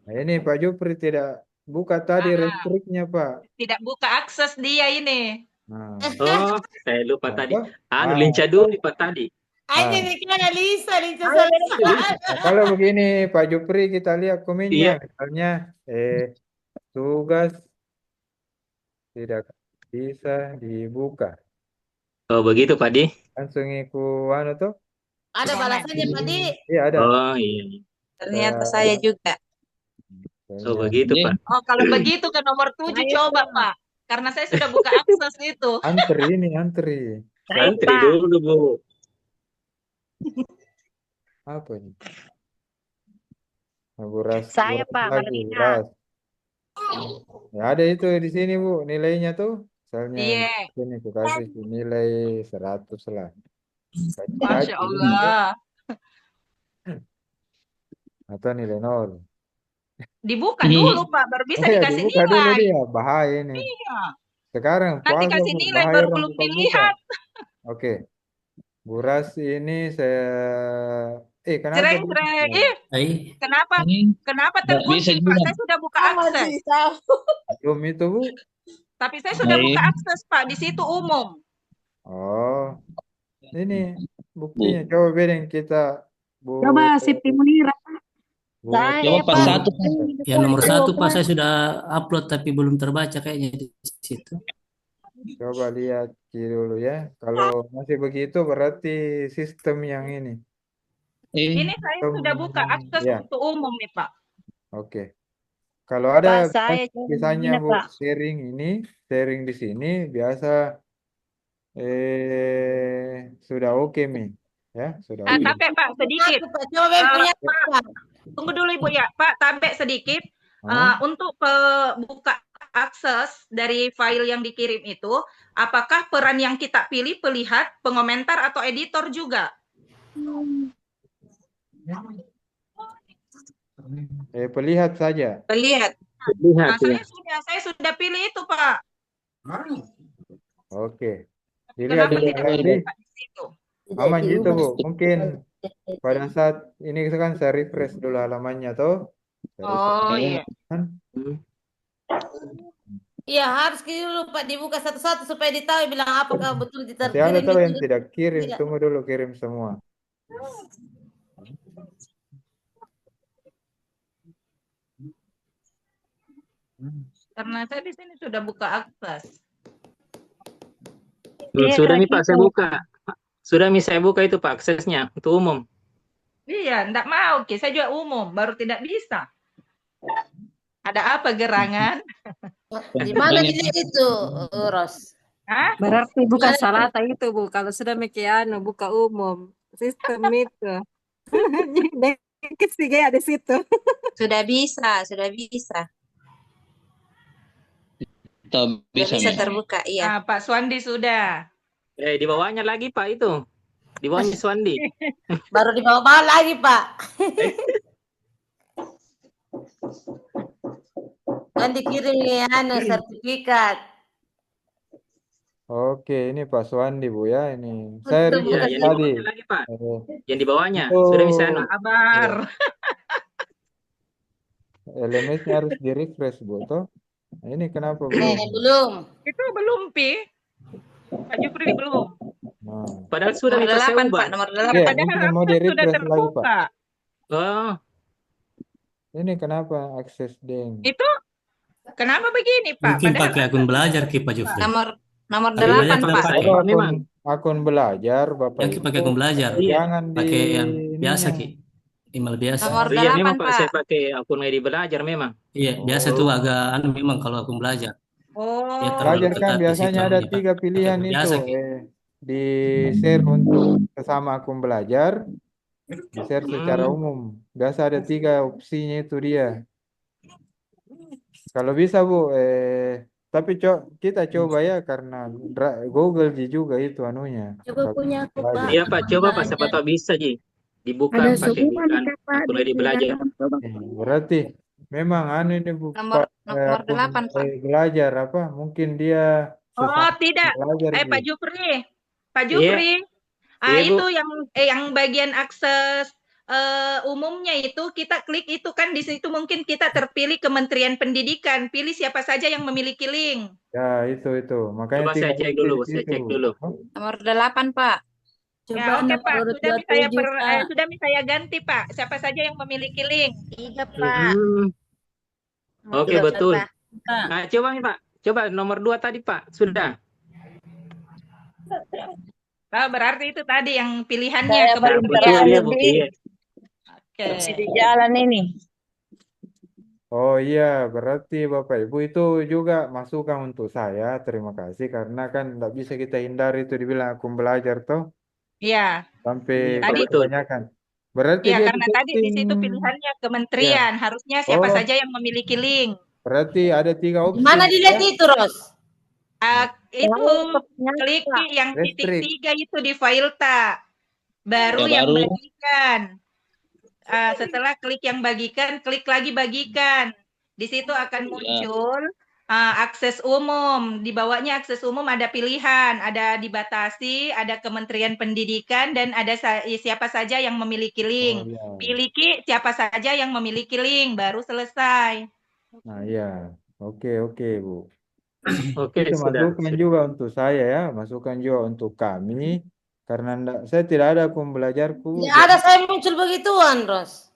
ini Pak Jupri tidak buka tadi restriknya Pak. Tidak buka akses dia ini. Nah, Oh, saya lupa tadi. Ah. Lincah dulu Pak tadi. Aja nih kan Lisa, nah, kalau begini Pak Jupri kita lihat komennya. Iya. Misalnya tugas tidak bisa dibuka. Oh, begitu Pak Di. Langsung ikut anu tuh. Ada balasannya Pak Di. Iya ada. Oh, iya. Ternyata saya juga. Oh, begitu Pak. Oh, kalau begitu ke nomor 7 coba Pak. Karena saya sudah buka akses itu. Antri. Antri dulu Bu. Apa ini? Buras. Saya, Buras Pak, lagi, Marlina. Buras. Ya, ada itu di sini Bu nilainya tuh. Misalnya Iya. ini aku kasih nilai 100 lah. Masya Allah. Atau nilai 0. Dibuka dulu Pak, baru bisa Iya, dikasih dibuka dulu nilai. dia, bahaya ini. Iya. Sekarang Nanti puasa kasih Bu, nilai bahaya baru orang belum buka-buka. dilihat. Oke. Buras ini saya kenapa? Cereng. Kenapa terkunci Pak? Saya sudah buka akses. Belum itu Bu. Tapi saya sudah buka akses Pak, di situ umum. Oh. Ini buktinya. Coba bedeng kita Bu. Coba Siti Munira. Saya Pak, satu. Ya nomor 1 Pak, saya sudah upload tapi belum terbaca kayaknya di situ. Coba lihat dulu ya. Kalau masih begitu berarti sistem yang ini. Ini saya sudah buka akses Ya. untuk umum nih Pak. Oke. Kalau Pak, ada saya misalnya ini, Bu Pak. sharing di sini biasa sudah oke Mi. Ya, sudah oke. Tapi Pak sedikit. Aku, Pak. Coba Beb punya aku, Pak. Tunggu dulu Ibu ya, Pak. Tabe sedikit. Untuk buka akses dari file yang dikirim itu, apakah peran yang kita pilih pelihat, pengomentar atau editor juga? Pelihat saja. Pelihat. Lihat ya. Saya sudah pilih itu Pak. Oke. Dilihat dulu lagi. Aman gitu Bu. Mungkin pada saat ini kan saya refresh dulu halamannya tuh. Oh iya. Iya harus dulu Pak dibuka satu-satu supaya ditahu bilang apakah betul Nanti ada diterkirim tuh itu. yang tidak kirim, Tidak. tunggu dulu kirim semua. Karena saya di sini sudah buka akses. Sudah nih Pak, saya buka. Sudah nih saya buka itu Pak aksesnya untuk umum. Iya, enggak mau. Saya juga umum, baru tidak bisa. Ada apa gerangan? Di mana dilihat itu, Ros? Berarti bukan salah itu Bu. Kalau sudah mekiano buka umum sistem itu. Ketiga ada situ. Sudah bisa, sudah bisa. Bisa terbuka, iya. Pak Swandi sudah. Di bawahnya lagi Pak itu. Di bawahnya Swandi. Baru di bawah lagi Pak. Kan dikirim sertifikat. Oke, ini Pak Swandi Bu ya, ini. Saya Betul, refresh yang di tadi. bawahnya lagi Pak. Yang di bawahnya Itu sudah bisa Kabar. LMS-nya harus di refresh Bu toh. Nah, ini kenapa belum? Belum. Itu belum Pi. Pak Jufri belum. Nah. Padahal sudah Nomor 8 Pak, nomor 8. Oke, Padahal mungkin mau di akses sudah refresh lagi Pak. terbuka. Oh, Ini kenapa akses deng? Itu kenapa begini Pak? Mungkin Padahal pakai akun belajar Ki Pak Jufri. Nomor Akun belajar 8 pakai Pak. pakai. Kalau akun belajar Bapak Yang pakai akun belajar. jangan Pakai yang ininya. biasa Ki. Email biasa. Nomor iya 8 memang Pak, Pak. saya pakai akun media belajar memang. Iya, biasa tuh agak memang kalau akun belajar. Ya, Belajar kan biasanya ada 3 pilihan itu biasa, Ki. di share untuk sesama akun belajar, di share secara umum. Biasa ada 3 opsinya itu dia. Kalau bisa Bu, tapi kita coba ya karena Google juga itu anunya. Coba punya aku Pak. Iya Pak, coba Pak, siapa tahu bisa Ji. Dibuka Ada pakai semua nih Kak, Pak, akun di media belajar. dalam. Coba. Berarti memang ini Bu, Nomor akun 8 Pak. belajar apa? Mungkin dia tidak. belajar Pak Ji. Jufri. Pak Jufri. Iya, Bu. Itu yang bagian akses umumnya itu kita klik itu kan di situ mungkin kita terpilih Kementerian Pendidikan, pilih siapa saja yang memiliki link. Ya, itu. Makanya Coba saya cek dulu, Nomor 8 Pak. Ya, oke Pak, sudah saya ganti Pak. Siapa saja yang memiliki link? 3 Pak. Oke, betul. Nah, coba nih Pak. Coba nomor 2 tadi Pak, sudah. Berarti itu tadi yang pilihannya Saya kementerian. Iya. Masih di jalan ini. Oh iya, berarti Bapak Ibu itu juga masukan untuk saya. Terima kasih karena kan tidak bisa kita hindari itu dibilang akun belajar toh. Iya. Sampai Tadi kebanyakan. Berarti ya dia karena tadi di situ pilihannya kementerian, harusnya siapa saja yang memiliki link. Berarti ada 3 opsi. Mana dilihat itu, Ros? Itu klik yang titik 3 itu di file tak. Baru yang bagikan. Setelah klik yang bagikan, klik lagi bagikan. Di situ akan muncul akses umum. Di bawahnya akses umum ada pilihan, ada dibatasi, ada Kementerian Pendidikan, dan ada siapa saja yang memiliki link. Pilih siapa saja yang memiliki link, baru selesai. Nah iya, oke Bu. Oke, itu masukan juga untuk saya ya, masukan juga untuk kami. Karena saya tidak ada akun belajarku. Ya, ada saya muncul begituan, Ros.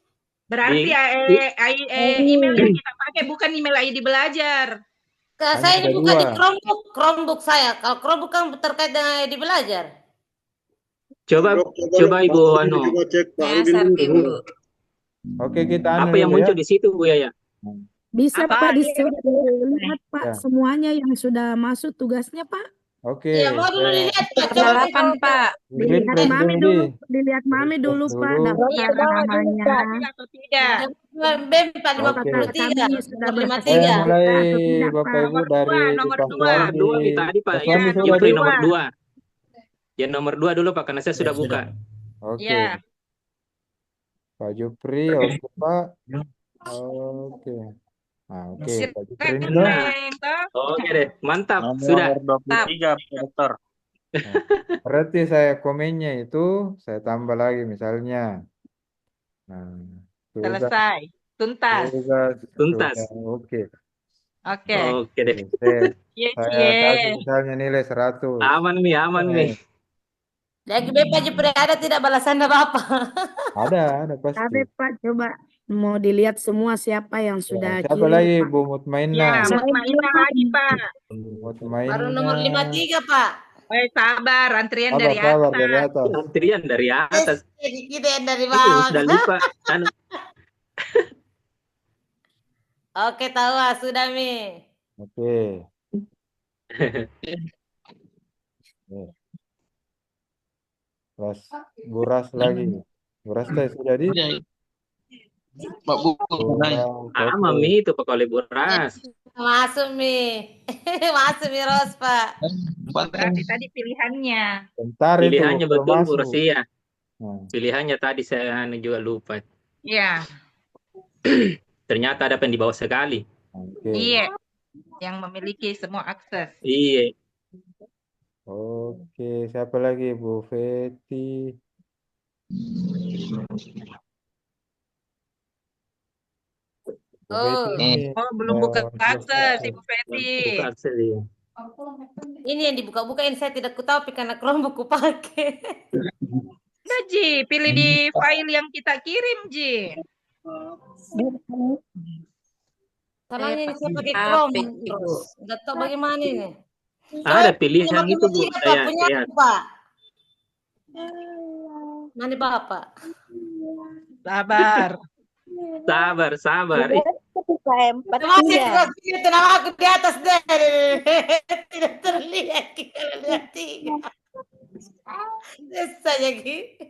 Berarti email yang kita pakai bukan email ID belajar. Saya ini buka di Chromebook saya. Kalau Chromebook kan terkait dengan ID belajar. Coba Ibu Oke, kita apa yang muncul di situ Bu ya? Bisa Apa? Pak dilihat Pak Ya. semuanya yang sudah masuk tugasnya Pak. Oke. Iya, mau dulu dilihat Pak. Coba Ada 8 Pak. Pak. Dilihat Refresh Mami dulu, dulu, dilihat Mami Refresh dulu Pak dulu. daftar namanya. Atau tidak? BEM Pak Oke. Apakah 53. kami sudah Nomor Saya 53. mulai atau tidak Bapak Pak? Ibu dari nomor Pak dua. Suwandi. Dua Mi tadi Pak. Pak Ya, Suwandi sudah Jupri di. nomor 2. Ya nomor 2 dulu Pak, karena saya sudah sudah. buka. Oke. Ya. Pak Jupri, oke Pak. Oke. Nah, oke. Pak Jupri ini toh. Keren, toh? Oke deh, mantap. Sudah. Nomor 23, Pak Dokter. Nah, berarti saya komennya itu saya tambah lagi misalnya. Nah, tugas, Selesai. Tuntas. Tuntas. sudah, oke. Oke. Oke deh. Saya Yes, kasih yes. misalnya nilai 100. Aman Mi, aman Mi. Lagi Bapak Jupri ada tidak balasannya Bapak? Ada pasti. Tapi Pak coba mau dilihat semua siapa yang Ya, sudah siapa kirim lagi Pak. Bu Mutmainah? Ya, Mutmainah lagi, Pak. Baru nomor Mutmainah. 53 Pak. Sabar, antrian dari Sabar atas. dari atas. Antrian dari atas. Kita yang dari Itu bawah. sudah lupa. Oke, tahu sudah Mi. Oke. Buras lagi. Buras teh sudah di. Pak Bu. Sama Mi itu Pak Buras. Masuk Mi. Masuk Mi Ros Pak. Berarti tadi pilihannya. Bentar itu Pilihannya belum betul masuk. Bu Rosia. Nah, Pilihannya tadi saya juga lupa. Iya. Ternyata ada yang di bawah sekali. oke. Iya. Yang memiliki semua akses. Iya. Oke, siapa lagi Bu Feti? Bu Feti ini, belum buka akses, Ibu Feti. Buka akses dia. Ini yang dibuka-bukain saya tidak tahu karena Chromebook ku pakai. Udah, Ji, pilih di file yang kita kirim, Ji. Salahnya ini saya pakai Chrome. Nggak tahu bagaimana ini. Ada pilihan itu Bu. Saya punya Lihat. Pak. Mana Bapak? Sabar. Sabar. Masih itu nama aku di atas deh. Tidak terlihat kita lihat tiga. Saya gitu.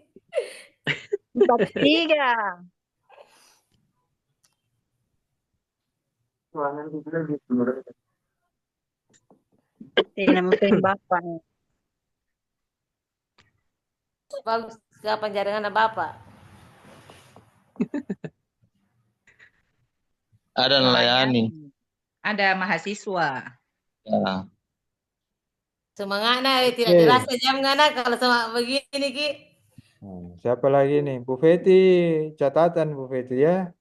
43. Tidak mungkin Bapak nih. Bagus kapan jaringan Bapak? Ada melayani. Ada mahasiswa. Ya. Semangatnya tidak Oke. dirasa jam ngana kalau sama begini Ki. Nah, siapa lagi nih? Bu Feti, catatan Bu Feti ya.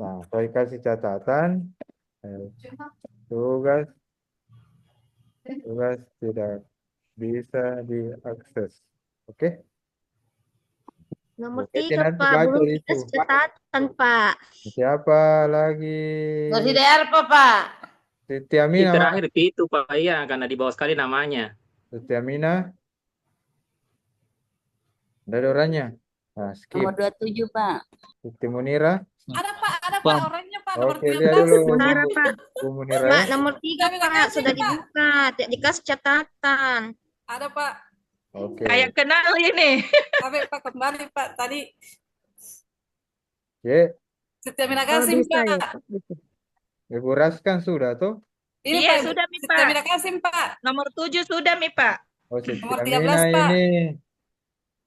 Nah, saya kasih catatan. Tugas tidak bisa diakses. Oke? Nomor Bu Feti 3 nanti Pak, baca belum itu. dikasih catatan Pak. Siapa lagi? Masih DR Pak. Siti Aminah, Mak. Terakhir itu Pak, iya karena di bawah sekali namanya. Siti Aminah. Ada orangnya. Nah, skip. Nomor 27 Pak. Siti Munira. Ada Pak orangnya Pak, nomor Oke, lihat dulu. 13. Munira Pak. Bu Munira. Mak, ya. nomor 3 Pak, sudah dibuka. Tidak dikasih catatan. Ada Pak. Oke. Kayak kenal ini. Tapi Pak kembali Pak tadi. Oke. Setia Oh, Kasim bisa ya, Pak. Pak. Bisa. Ibu Ras kan sudah tuh. Iya, Pak. sudah, Mi, Setia Pak. Kasim Pak. Nomor 7 sudah, Mi, Pak. Oh, Siti Nomor Aminah 13, Pak. ini.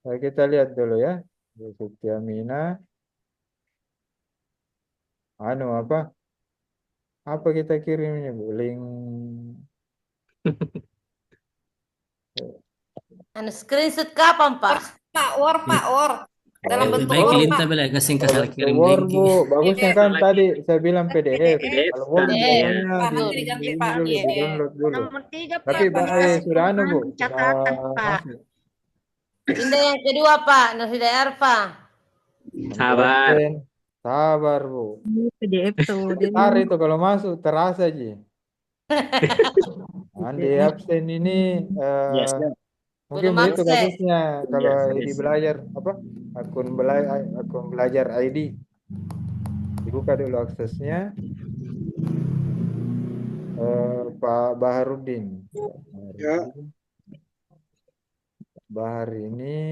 Nah, kita lihat dulu ya. Siti Aminah. Anu apa? Apa kita kirimnya, Bu? Link. Anu screenshot kapan Pak? Pak, war. Dalam Lebih bentuk baik war, lintah Pak. bela kasih kasar kirim Word, link. Bu. Bagusnya kan tadi saya bilang PDF. Kalau Word PDF. namanya Pak, di nanti diganti, ini Pak. dulu, Iya. di-download dulu. Nomor 3 Pak. Tapi sudah anu, Bu. Catatan Sudah Pak. masuk. Ini yang kedua Pak, nasi DR Pak. Sabar. Sabar, Bu. Ini PDF tuh. Dia Bentar itu kalau masuk terasa aja. Andi absen ini mungkin Belum begitu akses. kasusnya kalau ID belajar apa akun belajar ID. Jadi Dibuka dulu aksesnya. Pak Baharudin. Ya. Bahar ini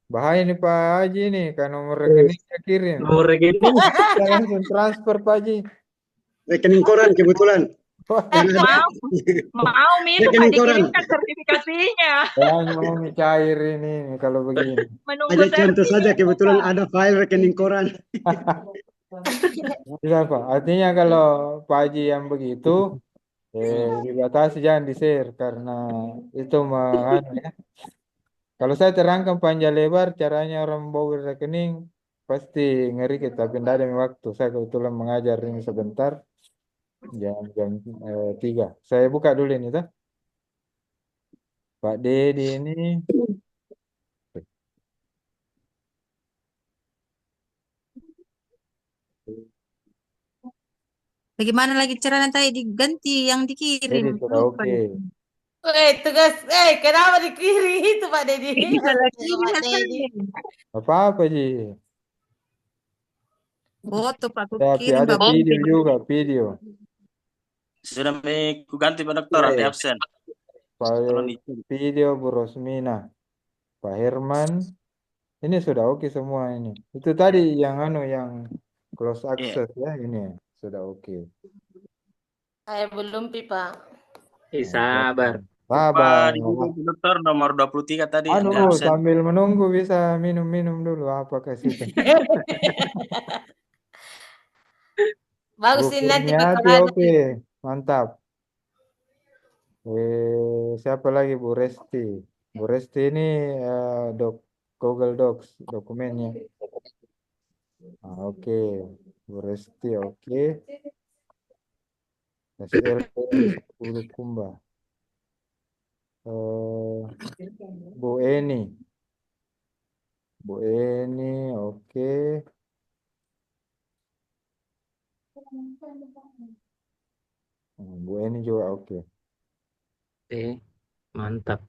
bahaya nih Pak Haji nih, kan nomor rekeningnya kirim. Nomor rekening. Kita langsung transfer Pak Haji. Rekening koran kebetulan. Mau Mi itu Pak Rekening koran. dikirimkan sertifikasinya. Hanya mau cair ini kalau begini. Menunggu Ada contoh servis. saja kebetulan ada file rekening koran. Bisa Pak. Artinya kalau Pak Haji yang begitu, dibatasi jangan di-share karena itu ya. Kalau saya terangkan panjang lebar caranya orang bawa rekening pasti ngeri kita, tapi tidak ada waktu. Saya kebetulan mengajar ini sebentar jam 3. Saya buka dulu ini tuh. Pak Dedi ini. Bagaimana lagi caranya tadi diganti yang dikirim? Jadi sudah Lupa. oke. Tugas, kenapa dikirim itu Pak Dedi? Bisa lagi, Pak Dedi. Apa Ji? Foto Pak, aku Tapi kirim ada Pak. video juga, video. Sudah ku ganti Pak Dokter, nanti absen. Video Bu Rosmina, Pak Herman. Ini sudah oke semua ini. Itu tadi yang yang close access ya ini sudah oke. Saya belum Pak. Sabar. Sabar. Dokter nomor 23 tadi. Sambil menunggu bisa minum-minum dulu apa kasih. Bagus ini nanti oke, mantap. Siapa lagi Bu Resti? Bu Resti ini Google Docs dokumennya. Oke. Bu Resti oke. SL 10 Kumba. Bu Eni. Bu Eni oke. Bu Eni juga oke. Mantap.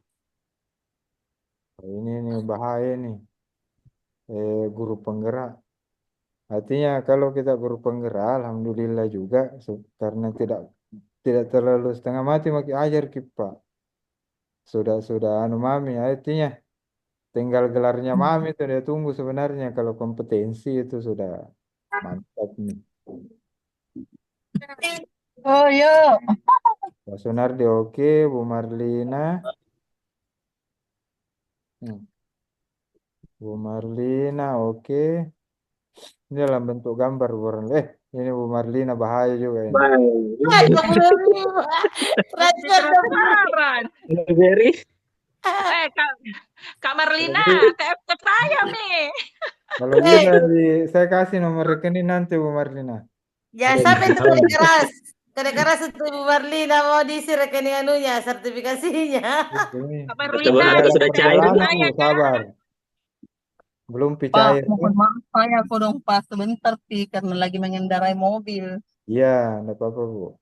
Ini nih bahaya nih. Guru penggerak. Artinya kalau kita guru penggerak, alhamdulillah juga karena tidak terlalu setengah mati makin ajar kita. Sudah mami, artinya tinggal gelarnya mami itu dia tunggu sebenarnya. Kalau kompetensi itu sudah mantap nih. Oh yo. Pak Sunardi oke, Bu Marlina. Bu Marlina oke. Ini dalam bentuk gambar bukan? Ini Bu Marlina bahaya juga ini. Very. Kak Marlina, TF saya nih. Kalau bisa saya kasih nomor rekening nanti Bu Marlina. Jangan sampai itu keras. Keras itu Bu Marlina mau diisi rekening anunya, sertifikasinya. Kak Marlina sudah cair. Sabar. Belum cair. Mohon maaf saya kodong pas sebentar karena lagi mengendarai mobil. Iya, enggak apa-apa Bu.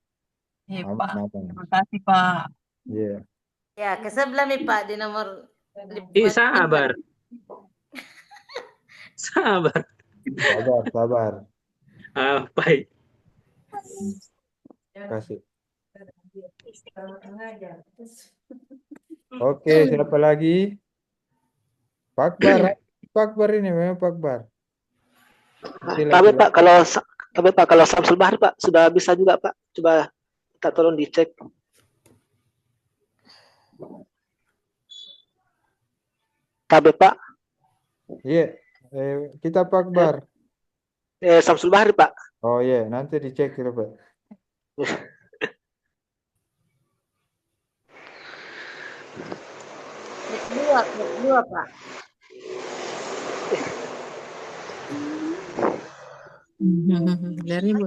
Iya Pak, terima kasih Pak. Iya. Ya, ke sebelah nih Pak di nomor. Sabar. Sabar. Baik. Kasih. Oke, siapa lagi? Pak Bar ini memang Pak Bar. Tapi Pak kalau Samsul Bahar Pak sudah bisa juga Pak. Coba kita tolong dicek. Tapi Pak. Iya, kita Pak Bar. Samsul Bahar Pak. Oh iya, nanti dicek dulu Pak. Dua Pak. Dari Bu.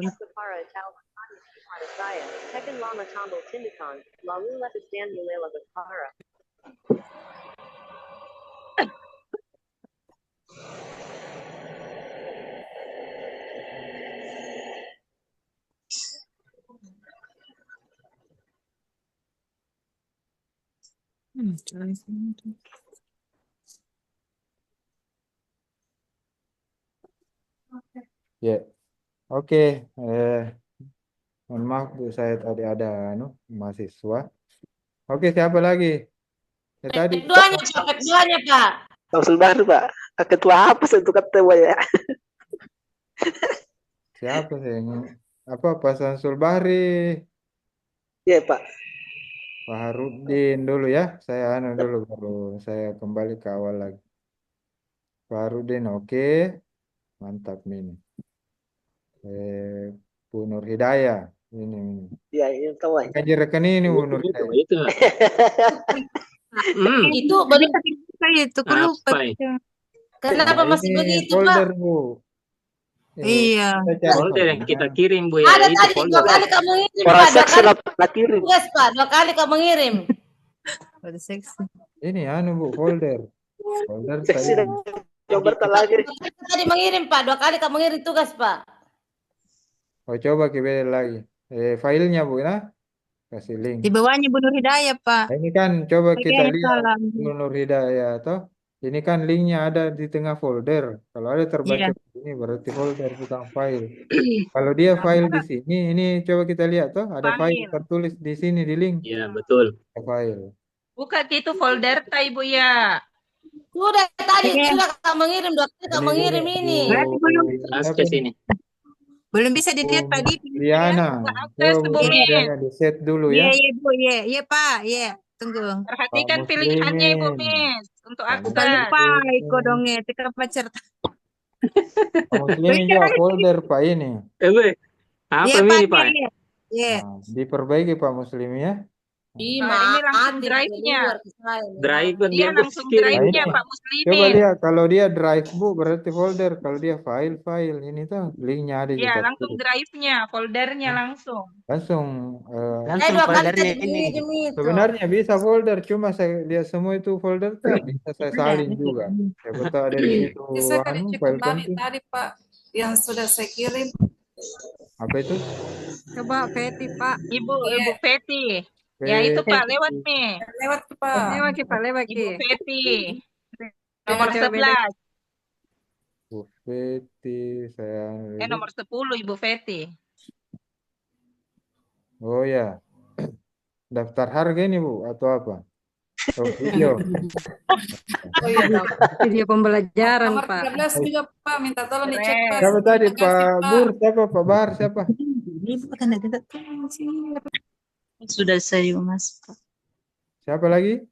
Ya, oke. Mohon maaf Bu, saya tadi ada mahasiswa. Oke, siapa lagi? Ya, tadi Keduanya Pak, keduanya Pak. Samsul Bahri Pak. Ketua apa sih itu ketua ya? siapa sih yang Pak Samsul Bahri, Iya Pak. Pak Harudin dulu ya. Saya dulu baru saya kembali ke awal lagi. Pak Harudin, oke. Mantap nih. Bu Nur Hidayah. Ini. Iya, ini tahu ya. Gaji rekening ini Bu Nur Hidayah. Itu baru itu aku lupa. Kenapa Nah, masih ini begitu folder Pak? Bu. Iya. Folder yang kita kirim Bu ya. Ada Itu tadi folder. 2 kali kamu ngirim Orang Pak, 2 seksi kali lah kirim. tugas Pak, 2 kali kamu ngirim. Ada seksi. Ini Bu folder. Folder Seksi saya. dan coba lagi. Tadi mengirim Pak, 2 kali kamu ngirim tugas Pak. Oh, coba kita lagi. Filenya Bu ya. Kasih link. Di bawahnya Bu Nur Hidayah, Pak. Nah, ini kan coba kita Pakai lihat salam. Bu Nur Hidayah toh. Ini kan linknya ada di tengah folder. Kalau ada terbaca Iya. di sini berarti folder bukan file. Kalau dia file di sini, ini coba kita lihat toh ada file tertulis di sini di link. Iya, betul. File. Buka gitu folder ta Ibu ya. Sudah tadi, Oke. sudah kamu ngirim, 2 kali kamu ngirim ini. Berarti belum Ke sini. belum bisa dilihat Pak di. Liana. Akses Coba Bu Bu Mis. Liana di set dulu Iya, ya. iya Bu, iya, iya Pak, iya. Tunggu. Perhatikan Pak pilihannya Ibu Muslimin. Mis untuk Pak akses. Bukan lupa iko dongnya, tekan pacar. Pak Muslimin juga folder Pak ini. Apa Iya Pak, ini Pak? iya. Iya. Nah, diperbaiki Pak Muslim ya. Ih, ini langsung mati drive-nya. Drive Dia dia langsung kirim. drive-nya Nah, ini. Pak Coba Muslimin. lihat kalau dia drive Bu berarti folder. Kalau dia file ini tuh linknya ada di Iya, satu. langsung drive-nya, foldernya langsung. Langsung. Saya 2 kali tadi mengirim itu. Sebenarnya bisa folder, cuma saya lihat semua itu folder tuh bisa saya salin juga. Siapa tahu ada di situ Bisa kan dicek file kembali penting. tadi Pak yang sudah saya kirim. Apa itu? Coba Peti Pak. Ibu Feti. Ya itu Pak, lewat nih. Lewat Pak. Lewat Pak, lewat Ibu Feti. Nomor Nomor 11. Bu Feti, saya Nomor 10 Ibu Feti. Oh ya. Daftar harga ini Bu atau apa? Oh, video. Oh iya. Video pembelajaran Nomor Pak. 13 juga Pak, minta tolong dicek Pak. Siapa tadi Terima kasih, Pak Bur? Siapa Pak Bahar? Siapa? Sudah saya Mas. Siapa lagi?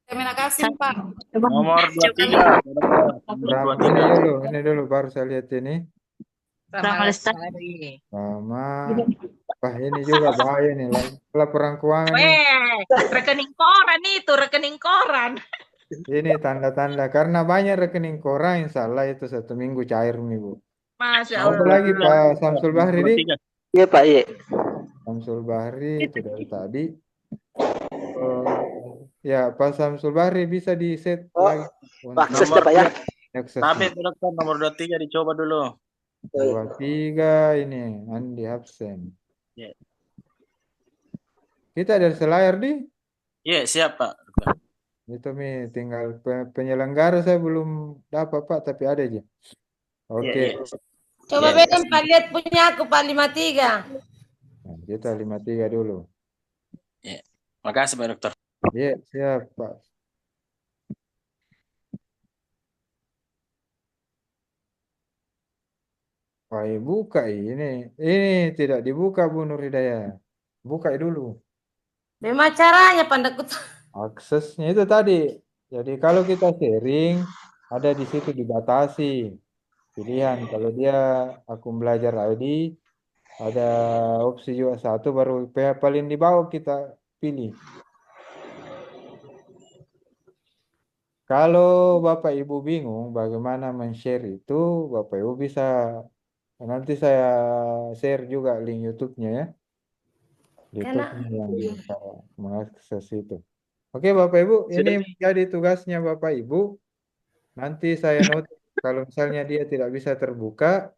Terima kasih Pak. Nomor 23. Ini dulu baru saya lihat ini. Sama Lestari. Sama. Wah ini juga bahaya nih. Laporan keuangan. Rekening koran itu, rekening koran. Ini tanda-tanda. Karena banyak rekening koran yang salah itu 1 minggu cair nih Bu. Masya Apa Allah. lagi Pak Samsul Bahri nih? Iya Pak, iya. Samsul Bahri itu dari tadi. Ya Pak Samsul Bahri bisa di set lagi. Aksesnya Pak ya. Tapi dokter nomor 23 dicoba dulu. 23 ini Andi absen. Ya. Kita ada selayar di? Iya, siap Pak. Itu Mi, tinggal penyelenggara saya belum dapat Pak, tapi ada aja. Oke. Coba beda Pak, lihat punya aku Pak 53. Nah, kita 53 dulu. Ya. Makasih Pak Dokter. Iya, siap Pak. Wah, buka ini. Ini tidak dibuka Bu Nur Hidayah. Buka dulu. Bagaimana caranya Pandakut? Aksesnya itu tadi. Jadi kalau kita sharing, ada di situ dibatasi. Pilihan. Kalau dia akun belajar ID, ada opsi juga satu, baru paling di bawah kita pilih. Kalau Bapak Ibu bingung bagaimana men-share itu, Bapak Ibu bisa, nanti saya share juga link YouTube-nya ya. YouTube-nya yang bisa mengakses itu. Oke Bapak Ibu, ini menjadi tugasnya Bapak Ibu. Nanti saya notis kalau misalnya dia tidak bisa terbuka,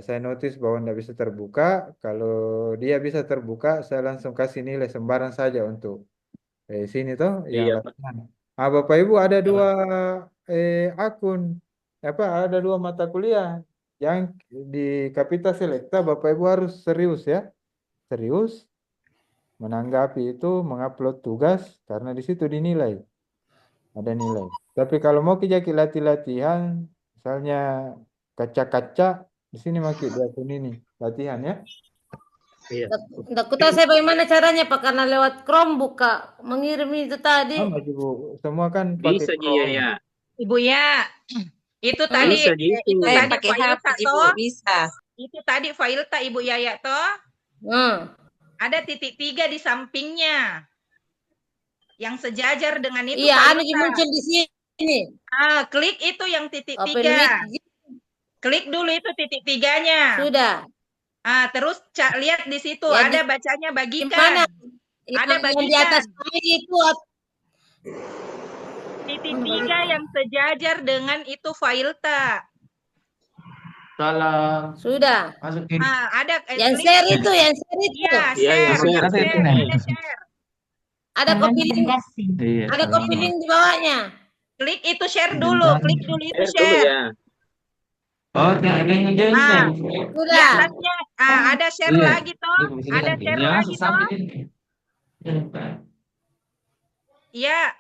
saya notis bahwa tidak bisa terbuka. Kalau dia bisa terbuka, saya langsung kasih nilai sembarang saja untuk sini toh. Yang Bapak Ibu ada 2 akun, ada 2 mata kuliah yang di Kapita Selecta Bapak Ibu harus serius ya. Serius menanggapi itu, mengupload tugas karena di situ dinilai. Ada nilai. Tapi kalau mau kijaki latihan, misalnya kaca-kaca, di sini makin di akun ini latihan ya. Iya. Nggak ku tahu saya bagaimana caranya Pak, karena lewat Chrome buka mengirim itu tadi. Sama Bu, semua kan pakai Bisa Ji Chrome. ya. Ibu ya, itu tadi Bisa Ji itu. itu Saya tadi pakai file HP tak Ibu, toh? bisa. Itu tadi file tak Ibu Yaya toh? Ada titik 3 di sampingnya. Yang sejajar dengan itu Iya, file anu tak. muncul di sini. Klik itu yang titik Open 3. with. Klik dulu itu titik 3-nya. Sudah. Terus lihat di situ Ya, ada bacanya bagikan. Gimana? Ada Yang bagikan. di atas itu Titik 3 yang sejajar dengan itu file tak. Salah. Sudah. Masukin. Ada Yang klik. share itu, yang share itu. Iya, share. Ada share. Ada copy link. Iya. Ada copy link di bawahnya. Klik itu share dulu, klik dulu itu share. Ya. Oh, kayaknya jadi Di atasnya ada share lagi toh, ada share lagi toh. Iya.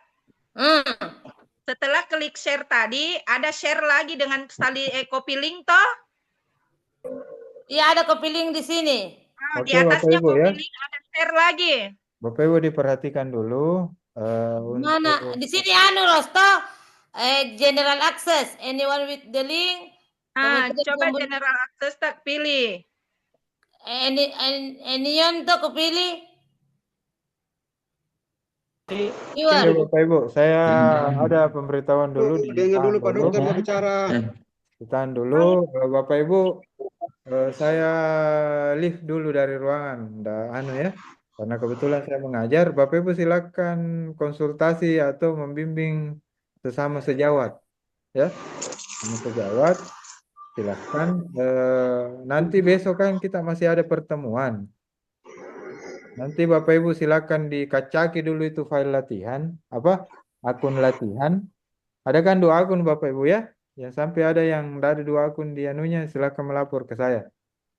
Setelah klik share tadi, ada share lagi dengan copy link toh. Iya, ada copy link di sini. Di Oke, atasnya Bapak Ibu copy ya. link ada share lagi. Bapak Ibu diperhatikan dulu. Mana? Di sini anu Rosto, general access. Anyone with the link? Coba general access tak pilih. Anyone tuh kepilih? Oke, Bapak Ibu, saya ada pemberitahuan dulu. Dengar dulu Pak Dokter mau bicara. Ditahan dulu, Bapak Ibu. Saya leave dulu dari ruangan, ya. Karena kebetulan saya mengajar. Bapak Ibu silakan konsultasi atau membimbing sesama sejawat, ya. Sama sejawat, silakan. Nanti besok kan kita masih ada pertemuan. Nanti Bapak Ibu silakan dikacaki dulu itu file latihan, akun latihan. Ada kan 2 akun Bapak Ibu ya? Ya sampai ada yang ada 2 akun di anunya, silakan melapor ke saya.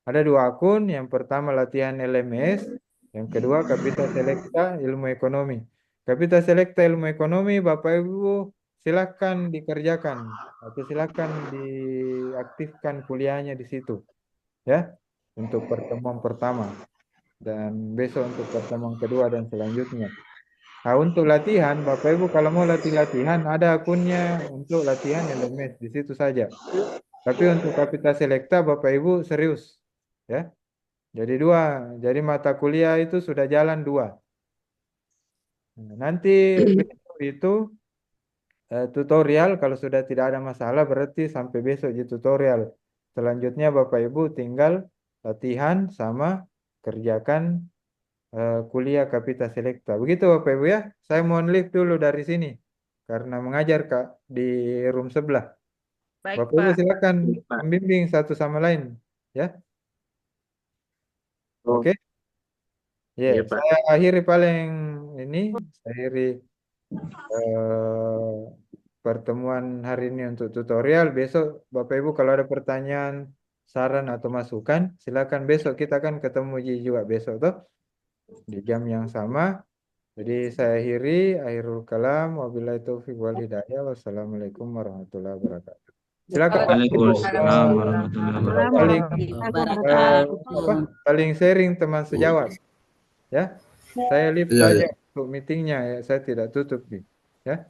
Ada 2 akun, yang pertama latihan LMS, yang kedua Kapita Selecta Ilmu Ekonomi. Kapita Selecta Ilmu Ekonomi Bapak Ibu silakan dikerjakan atau silakan diaktifkan kuliahnya di situ, ya, untuk pertemuan pertama. Dan besok untuk pertemuan kedua dan selanjutnya. Nah, untuk latihan, Bapak Ibu kalau mau latihan ada akunnya untuk latihan LMS di situ saja. Tapi untuk Kapita Selecta Bapak Ibu serius, ya. Jadi 2, jadi mata kuliah itu sudah jalan 2. Nah, nanti besok itu tutorial kalau sudah tidak ada masalah berarti sampai besok di tutorial. Selanjutnya Bapak Ibu tinggal latihan sama kerjakan kuliah Kapita Selecta. Begitu Bapak Ibu ya. Saya mohon leave dulu dari sini karena mengajar di room sebelah. Baik, Bapak Ibu silakan membimbing satu sama lain, ya. Oke. Ya, saya akhiri pertemuan hari ini untuk tutorial. Besok Bapak Ibu kalau ada pertanyaan, saran atau masukan, silakan besok kita kan ketemu juga besok toh di jam yang sama. Jadi saya akhirul kalam, wabillahi taufiq wal hidayah. Wassalamualaikum warahmatullahi wabarakatuh. Silakan. Waalaikumsalam warahmatullahi wabarakatuh. Saling sharing teman sejawat. Ya. Saya leave saja untuk meetingnya ya. Saya tidak tutup nih. Ya.